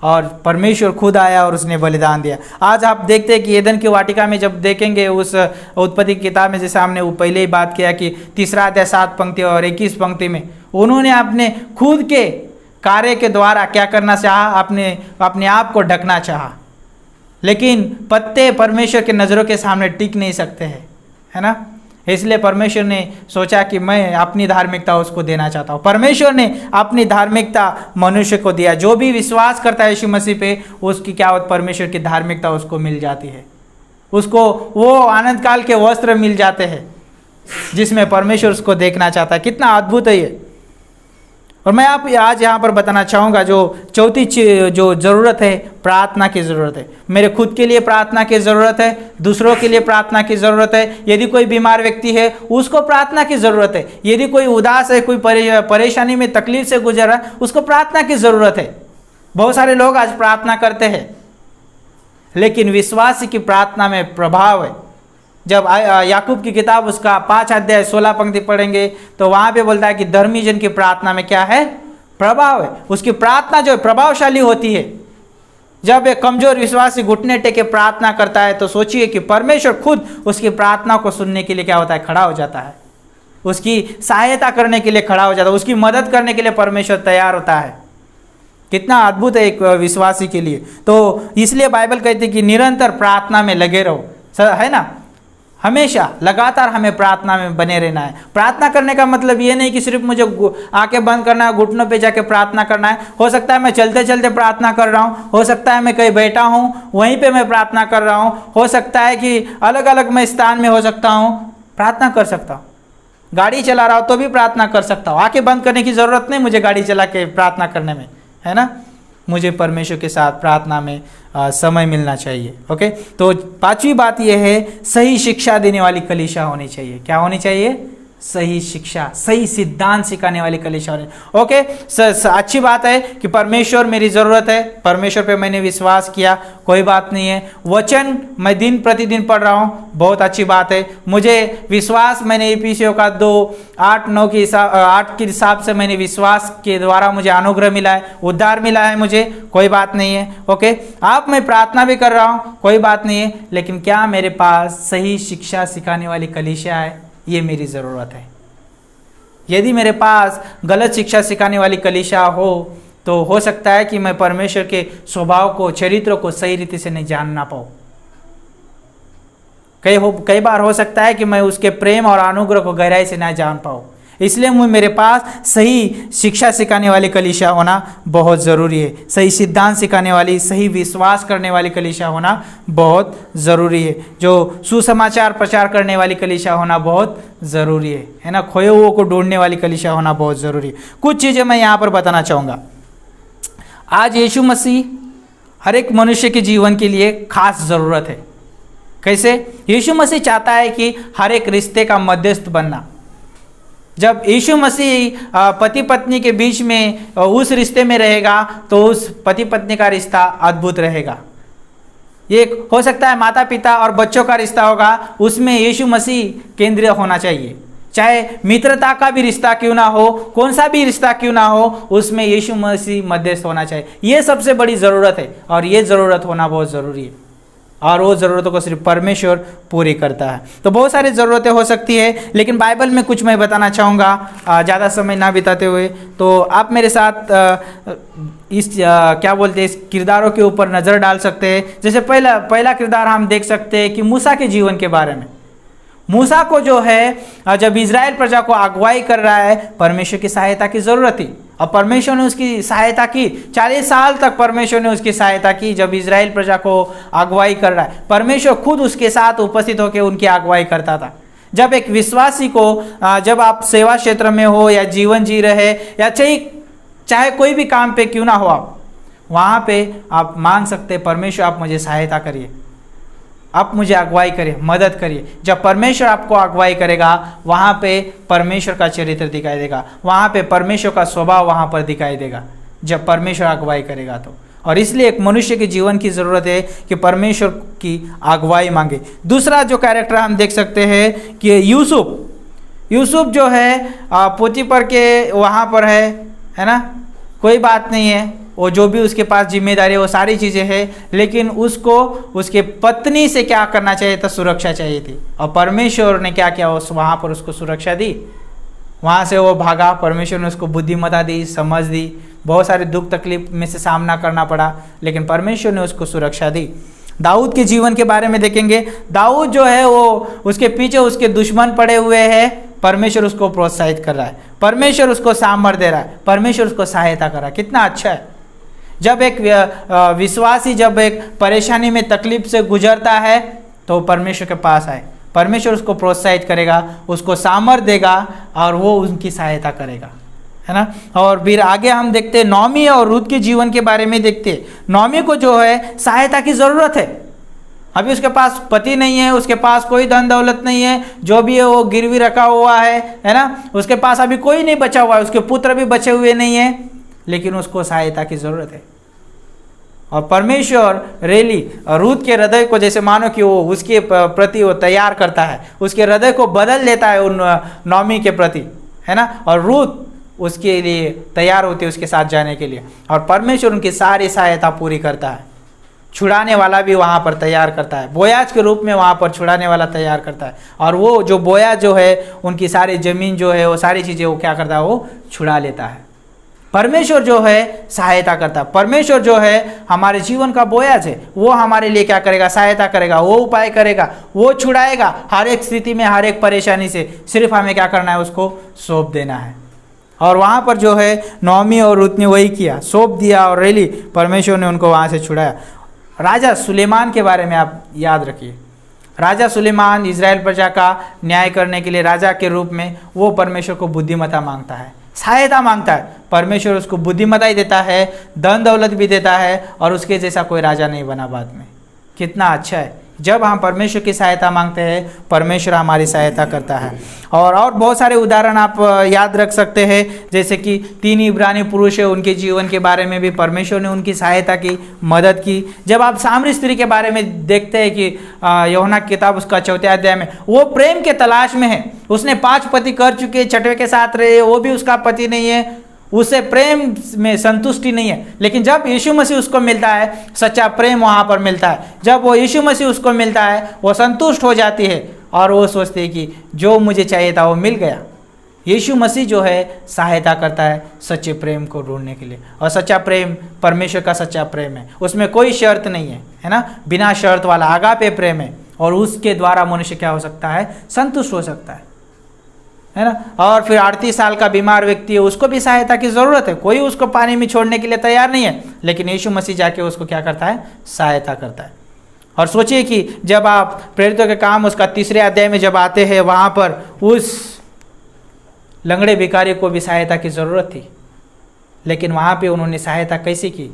और परमेश्वर खुद आया और उसने बलिदान दिया। आज आप देखते हैं कि एदन की वाटिका में जब देखेंगे उस उत्पत्ति की किताब में, जैसे हमने वो पहले ही बात किया कि 3 अध्याय 7 पंक्ति और 21 पंक्ति में उन्होंने अपने खुद के कार्य के द्वारा क्या करना चाहा? अपने आप को ढकना चाहा। लेकिन पत्ते परमेश्वर के नज़रों के सामने टिक नहीं सकते हैं, है ना। इसलिए परमेश्वर ने सोचा कि मैं अपनी धार्मिकता उसको देना चाहता हूँ। परमेश्वर ने अपनी धार्मिकता मनुष्य को दिया। जो भी विश्वास करता है यीशु मसीह पे, उसकी क्या होती, परमेश्वर की धार्मिकता उसको मिल जाती है। उसको वो आनंद काल के वस्त्र मिल जाते हैं जिसमें परमेश्वर उसको देखना चाहता है। कितना अद्भुत है ये। और मैं आप आज यहाँ पर बताना चाहूँगा जो चौथी जो ज़रूरत है, प्रार्थना की ज़रूरत है। मेरे खुद के लिए प्रार्थना की ज़रूरत है, दूसरों के लिए प्रार्थना की ज़रूरत है। यदि कोई बीमार व्यक्ति है उसको प्रार्थना की ज़रूरत है। यदि कोई उदास है, कोई परेशानी में तकलीफ से गुजर रहा है, उसको प्रार्थना की ज़रूरत है। बहुत सारे लोग आज प्रार्थना करते हैं, लेकिन विश्वासी की प्रार्थना में प्रभाव है। जब याकूब की किताब उसका 5 अध्याय 16 पंक्ति पढ़ेंगे तो वहाँ पे बोलता है कि धर्मी जन की प्रार्थना में क्या है, प्रभाव है। उसकी प्रार्थना जो प्रभावशाली होती है। जब एक कमजोर विश्वासी घुटने टेके प्रार्थना करता है तो सोचिए कि परमेश्वर खुद उसकी प्रार्थना को सुनने के लिए क्या होता है, खड़ा हो जाता है। उसकी सहायता करने के लिए खड़ा हो जाता है, उसकी मदद करने के लिए परमेश्वर तैयार होता है। कितना अद्भुत है एक विश्वासी के लिए। तो इसलिए बाइबल कहती है कि निरंतर प्रार्थना में लगे रहो, है ना। हमेशा लगातार हमें प्रार्थना में बने रहना है। प्रार्थना करने का मतलब ये नहीं कि सिर्फ मुझे आंखें बंद करना है, घुटनों पे जाके प्रार्थना करना है। हो सकता है मैं चलते चलते प्रार्थना कर रहा हूँ, हो सकता है मैं कहीं बैठा हूँ वहीं पे मैं प्रार्थना कर रहा हूँ, हो सकता है कि अलग अलग मैं स्थान में हो सकता हूँ, प्रार्थना कर सकता हूँ। गाड़ी चला रहा हूँ तो भी प्रार्थना कर सकता हूँ। आंखें बंद करने की ज़रूरत नहीं मुझे गाड़ी चला के प्रार्थना करने में, है ना। मुझे परमेश्वर के साथ प्रार्थना में समय मिलना चाहिए। ओके, तो पांचवी बात यह है, सही शिक्षा देने वाली कलीसिया होनी चाहिए। क्या होनी चाहिए? सही शिक्षा, सही सिद्धांत सिखाने वाली कलीसिया होनी। ओके, अच्छी बात है कि परमेश्वर मेरी ज़रूरत है, परमेश्वर पे मैंने विश्वास किया, कोई बात नहीं है। वचन मैं दिन प्रतिदिन पढ़ रहा हूँ, बहुत अच्छी बात है। मुझे विश्वास, मैंने इफिसियों का 2:8-9 के हिसाब से मैंने विश्वास के द्वारा मुझे अनुग्रह मिला है, उद्धार मिला है मुझे, कोई बात नहीं है। ओके, आप मैं प्रार्थना भी कर रहा हूँ, कोई बात नहीं है। लेकिन क्या मेरे पास सही शिक्षा सिखाने वाली कलीसिया है? ये मेरी ज़रूरत है। यदि मेरे पास गलत शिक्षा सिखाने वाली कलीसिया हो तो हो सकता है कि मैं परमेश्वर के स्वभाव को, चरित्र को सही रीति से नहीं जान ना पाऊँ। कई बार हो सकता है कि मैं उसके प्रेम और अनुग्रह को गहराई से ना जान पाऊँ। इसलिए मेरे पास सही शिक्षा सिखाने वाली कलीसिया होना बहुत ज़रूरी है। सही सिद्धांत सिखाने वाली, सही विश्वास करने वाली कलीसिया होना बहुत ज़रूरी है। जो सुसमाचार प्रचार करने वाली कलीसिया होना बहुत ज़रूरी है ना। खोए हुओं को ढूंढने वाली कलीसिया होना बहुत ज़रूरी है। कुछ चीज़ें मैं यहाँ पर बताना चाहूँगा। आज यीशु मसीह हर एक मनुष्य के जीवन के लिए खास ज़रूरत है। कैसे? यीशु मसीह चाहता है कि हर एक रिश्ते का मध्यस्थ बनना। जब यीशु मसीह पति पत्नी के बीच में उस रिश्ते में रहेगा तो उस पति पत्नी का रिश्ता अद्भुत रहेगा। ये हो सकता है माता पिता और बच्चों का रिश्ता होगा, उसमें यीशु मसीह केंद्रीय होना चाहिए। चाहे मित्रता का भी रिश्ता क्यों ना हो, कौन सा भी रिश्ता क्यों ना हो, उसमें यीशु मसीह मध्यस्थ होना चाहिए। ये सबसे बड़ी ज़रूरत है और ये ज़रूरत होना बहुत ज़रूरी है। और वो ज़रूरतों को सिर्फ परमेश्वर पूरी करता है। तो बहुत सारी ज़रूरतें हो सकती है, लेकिन बाइबल में कुछ मैं बताना चाहूँगा ज़्यादा समय ना बिताते हुए। तो आप मेरे साथ क्या बोलते हैं, इस किरदारों के ऊपर नज़र डाल सकते हैं। जैसे पहला किरदार हम देख सकते हैं कि मूसा के जीवन के बारे में। मूसा को जो है, जब इजराइल प्रजा को अगुवाई कर रहा है, परमेश्वर की सहायता की ज़रूरत थी और परमेश्वर ने उसकी सहायता की। 40 साल तक परमेश्वर ने उसकी सहायता की। जब इजराइल प्रजा को अगुवाई कर रहा है, परमेश्वर खुद उसके साथ उपस्थित होकर उनकी अगुवाई करता था। जब एक विश्वासी को, जब आप सेवा क्षेत्र में हो या जीवन जी रहे या चाहे कोई भी काम पे क्यों ना हो, आप वहाँ पे आप मांग सकते, परमेश्वर आप मुझे सहायता करिए, आप मुझे अगुवाई करिए, मदद करिए। जब परमेश्वर आपको अगुवाई करेगा, वहाँ पे परमेश्वर का चरित्र दिखाई देगा, वहाँ पे परमेश्वर का स्वभाव वहाँ पर दिखाई देगा, जब परमेश्वर अगुवाई करेगा तो। और इसलिए एक मनुष्य के जीवन की ज़रूरत है कि परमेश्वर की अगुवाई मांगे। दूसरा जो कैरेक्टर हम देख सकते हैं कि यूसुफ जो है पोतीफर के वहाँ पर है ना, कोई बात नहीं है, वो जो भी उसके पास जिम्मेदारी है वो सारी चीज़ें हैं, लेकिन उसको उसके पत्नी से क्या करना चाहिए था? सुरक्षा चाहिए थी। और परमेश्वर ने क्या किया? वहाँ पर उसको सुरक्षा दी, वहाँ से वो भागा। परमेश्वर ने उसको बुद्धिमत्ता दी, समझ दी, बहुत सारे दुख तकलीफ में से सामना करना पड़ा, लेकिन परमेश्वर ने उसको सुरक्षा दी। दाऊद के जीवन के बारे में देखेंगे। दाऊद जो है वो उसके पीछे उसके दुश्मन पड़े हुए हैं, परमेश्वर उसको प्रोत्साहित कर रहा है, परमेश्वर उसको सामर्थ्य दे रहा है, परमेश्वर उसको सहायता कर रहा है। कितना अच्छा है जब एक विश्वासी जब एक परेशानी में तकलीफ से गुजरता है तो परमेश्वर के पास आए, परमेश्वर उसको प्रोत्साहित करेगा, उसको सामर्थ्य देगा और वो उनकी सहायता करेगा, है ना। और फिर आगे हम देखते हैं नौमी और रूत के जीवन के बारे में देखते हैं। नौमी को जो है सहायता की ज़रूरत है। अभी उसके पास पति नहीं है, उसके पास कोई धन दौलत नहीं है, जो भी है वो गिरवी रखा हुआ है ना। उसके पास अभी कोई नहीं बचा हुआ है, उसके पुत्र भी बचे हुए नहीं है, लेकिन उसको सहायता की ज़रूरत है। और परमेश्वर रेली रूत के हृदय को जैसे मानो कि वो उसके प्रति वो तैयार करता है, उसके हृदय को बदल देता है उन नौमी के प्रति, है ना। और रूत उसके लिए तैयार होती है उसके साथ जाने के लिए, और परमेश्वर उनकी सारी सहायता पूरी करता है। छुड़ाने वाला भी वहाँ पर तैयार करता है, बोयाज के रूप में वहाँ पर छुड़ाने वाला तैयार करता है। और वो जो बोयाज जो है उनकी सारी ज़मीन जो है वो सारी चीज़ें वो क्या करता है, वो छुड़ा लेता है। परमेश्वर जो है सहायता करता है। परमेश्वर जो है हमारे जीवन का बोयाज है, वो हमारे लिए क्या करेगा, सहायता करेगा, वो उपाय करेगा, वो छुड़ाएगा हर एक स्थिति में, हर एक परेशानी से। सिर्फ हमें क्या करना है, उसको सौंप देना है। और वहाँ पर जो है नौमी और रूत ने वही किया, सौंप दिया और रेली परमेश्वर ने उनको वहाँ से छुड़ाया। राजा सुलेमान के बारे में आप याद रखिए। राजा सुलेमान इज़राइल प्रजा का न्याय करने के लिए राजा के रूप में वो परमेश्वर को बुद्धिमत्ता मांगता है, सहायता मांगता है। परमेश्वर उसको बुद्धिमत्ता ही देता है, धन दौलत भी देता है, और उसके जैसा कोई राजा नहीं बना बाद में। कितना अच्छा है जब हम परमेश्वर की सहायता मांगते हैं, परमेश्वर हमारी सहायता करता है। और बहुत सारे उदाहरण आप याद रख सकते हैं, जैसे कि 3 इब्रानी पुरुष है, उनके जीवन के बारे में भी परमेश्वर ने उनकी सहायता की, मदद की। जब आप सामरी स्त्री के बारे में देखते हैं कि यूहन्ना की किताब उसका 4 अध्याय में, वो प्रेम के तलाश में है। उसने 5 पति कर चुके, 6वें के साथ रहे, वो भी उसका पति नहीं है, उसे प्रेम में संतुष्टि नहीं है। लेकिन जब यीशु मसीह उसको मिलता है, सच्चा प्रेम वहाँ पर मिलता है। जब वो यीशु मसीह उसको मिलता है, वो संतुष्ट हो जाती है और वो सोचती है कि जो मुझे चाहिए था वो मिल गया। यीशु मसीह जो है सहायता करता है सच्चे प्रेम को ढूंढने के लिए, और सच्चा प्रेम परमेश्वर का सच्चा प्रेम है, उसमें कोई शर्त नहीं है ना, बिना शर्त वाला आगापे प्रेम है। और उसके द्वारा मनुष्य क्या हो सकता है, संतुष्ट हो सकता है ना। और फिर 38 साल का बीमार व्यक्ति है, उसको भी सहायता की ज़रूरत है। कोई उसको पानी में छोड़ने के लिए तैयार नहीं है, लेकिन यीशु मसीह जाके उसको क्या करता है, सहायता करता है। और सोचिए कि जब आप प्रेरितों के काम उसका 3 अध्याय में जब आते हैं, वहाँ पर उस लंगड़े भिखारी को भी सहायता की ज़रूरत थी, लेकिन वहाँ पे उन्होंने सहायता कैसे की,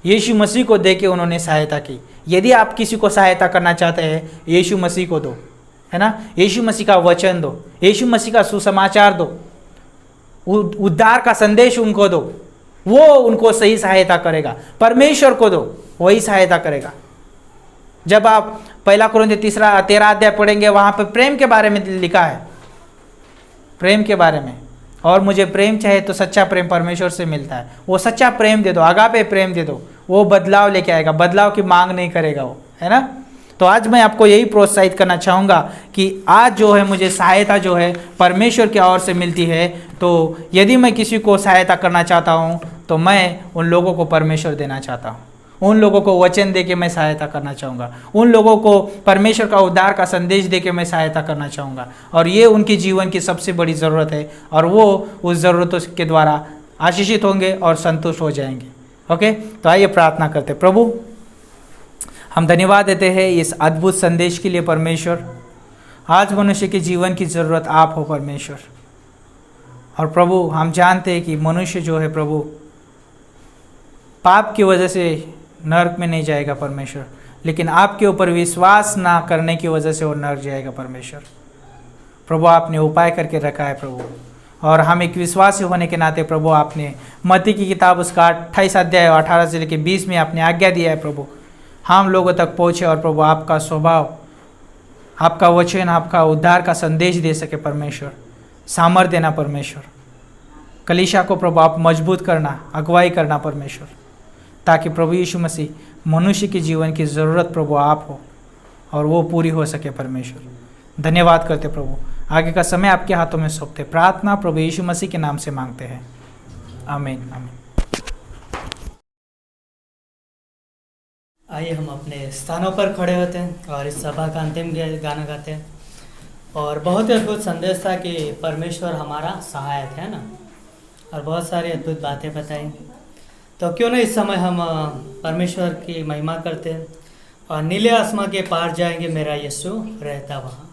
यीशु मसीह को दे के उन्होंने सहायता की। यदि आप किसी को सहायता करना चाहते हैं, यीशु मसीह को दो, है ना। यीशु मसीह का वचन दो, यीशु मसीह का सुसमाचार दो, उद्धार का संदेश उनको दो, वो उनको सही सहायता करेगा। परमेश्वर को दो, वही सहायता करेगा। जब आप 1 कुरिन्थियों 13 अध्याय पढ़ेंगे, वहाँ पर प्रेम के बारे में लिखा है, प्रेम के बारे में। और मुझे प्रेम चाहिए तो सच्चा प्रेम परमेश्वर से मिलता है। वो सच्चा प्रेम दे दो, आगापे प्रेम दे दो, वो बदलाव लेके आएगा, बदलाव की मांग नहीं करेगा वो, है ना। तो आज मैं आपको यही प्रोत्साहित करना चाहूँगा कि आज जो है मुझे सहायता जो है परमेश्वर की ओर से मिलती है। तो यदि मैं किसी को सहायता करना चाहता हूँ, तो मैं उन लोगों को परमेश्वर देना चाहता हूँ, उन लोगों को वचन दे के मैं सहायता करना चाहूँगा, उन लोगों को परमेश्वर का उद्धार का संदेश दे के मैं सहायता करना चाहूँगा। और ये उनके जीवन की सबसे बड़ी ज़रूरत है, और वो उस ज़रूरतों के द्वारा आशीषित होंगे और संतुष्ट हो जाएंगे। ओके, तो आइए प्रार्थना करते। प्रभु, हम धन्यवाद देते हैं इस अद्भुत संदेश के लिए परमेश्वर। आज मनुष्य के जीवन की ज़रूरत आप हो परमेश्वर। और प्रभु, हम जानते हैं कि मनुष्य जो है प्रभु, पाप की वजह से नरक में नहीं जाएगा परमेश्वर, लेकिन आपके ऊपर विश्वास ना करने की वजह से वो नरक जाएगा परमेश्वर। प्रभु, आपने उपाय करके रखा है प्रभु, और हम एक विश्वासी होने के नाते प्रभु, आपने मत्ती की किताब उसका 28 अध्याय 18 से लेकर 20 में आपने आज्ञा दिया है प्रभु, हम लोगों तक पहुँचे और प्रभु आपका स्वभाव, आपका वचन, आपका उद्धार का संदेश दे सके परमेश्वर। सामर्थ्य देना परमेश्वर, कलीसिया को प्रभु आप मजबूत करना, अगुवाई करना परमेश्वर, ताकि प्रभु यीशु मसीह मनुष्य के जीवन की ज़रूरत प्रभु आप हो और वो पूरी हो सके परमेश्वर। धन्यवाद करते प्रभु, आगे का समय आपके हाथों में सौंपते। प्रार्थना प्रभु यीशु मसीह के नाम से मांगते हैं, आमीन आमीन।
आइए हम अपने स्थानों पर खड़े होते हैं और इस सभा का अंतिम गाना गाते हैं। और बहुत ही अद्भुत संदेश था कि परमेश्वर हमारा सहायक है ना, और बहुत सारी अद्भुत बातें बताई। तो क्यों ना इस समय हम परमेश्वर की महिमा करते हैं और नीले आसमां के पार जाएंगे, मेरा यीशु रहता वहाँ।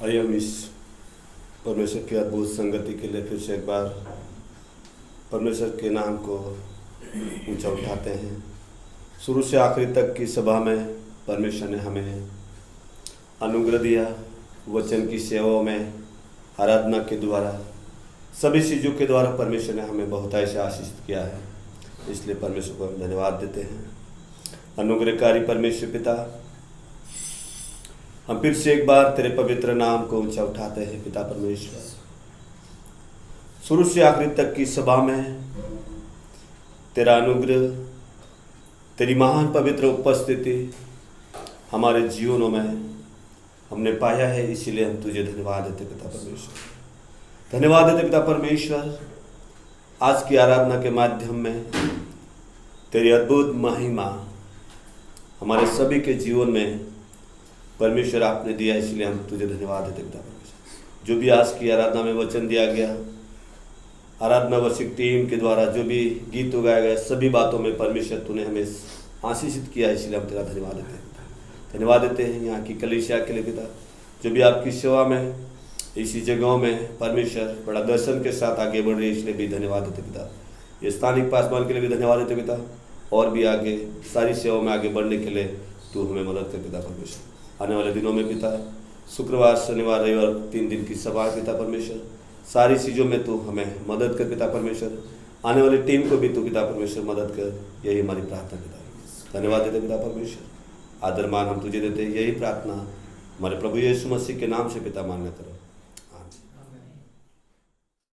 आइए हम इस परमेश्वर की अद्भुत संगति के लिए फिर से एक बार परमेश्वर के नाम को ऊंचा उठाते हैं। शुरू से आखिरी तक की सभा में परमेश्वर ने हमें अनुग्रह दिया, वचन की सेवा में आराधना के द्वारा, सभी चीज़ों के द्वारा परमेश्वर ने हमें बहुत ऐसे आशीषित किया है, इसलिए परमेश्वर को हम धन्यवाद देते हैं। अनुग्रहकारी परमेश्वर पिता, हम फिर से एक बार तेरे पवित्र नाम को ऊंचा उठाते हैं पिता परमेश्वर। शुरू से आखिरी तक की सभा में तेरा अनुग्रह, तेरी महान पवित्र उपस्थिति हमारे जीवनों में हमने पाया है, इसीलिए हम तुझे धन्यवाद देते पिता परमेश्वर। धन्यवाद देते पिता परमेश्वर, आज की आराधना के माध्यम में तेरी अद्भुत महिमा हमारे सभी के जीवन में परमेश्वर आपने दिया, इसलिए हम तुझे धन्यवाद देते पिता परमेश्वर। जो भी आज की आराधना में वचन दिया गया, आराधना वर्षिक टीम के द्वारा जो भी गीत उगाया गया, सभी बातों में परमेश्वर तूने हमें आशीषित किया, इसलिए हम तेरा धन्यवाद देते हैं। धन्यवाद देते हैं यहाँ की कलीसिया के लिए पिता, जो भी आपकी सेवा में इसी जगहों में परमेश्वर बड़ा दर्शन के साथ आगे बढ़ रही है, इसलिए भी धन्यवाद देते पिता। ये स्थानिक पासवान के लिए भी धन्यवाद देते पिता, और भी आगे सारी सेवा में आगे बढ़ने के लिए तू हमें मदद कर पिता परमेश्वर। आने वाले दिनों में पिता, शुक्रवार, शनिवार, रविवार 3 दिन की सभा पिता परमेश्वर, सारी चीज़ों में तू हमें मदद कर पिता परमेश्वर। आने वाली टीम को भी तू पिता परमेश्वर मदद कर, यही हमारी प्रार्थना पिता। धन्यवाद देते पिता परमेश्वर, आदर मान हम तुझे देते, यही प्रार्थना हमारे प्रभु यीशु मसीह के नाम से पिता मान्य करो।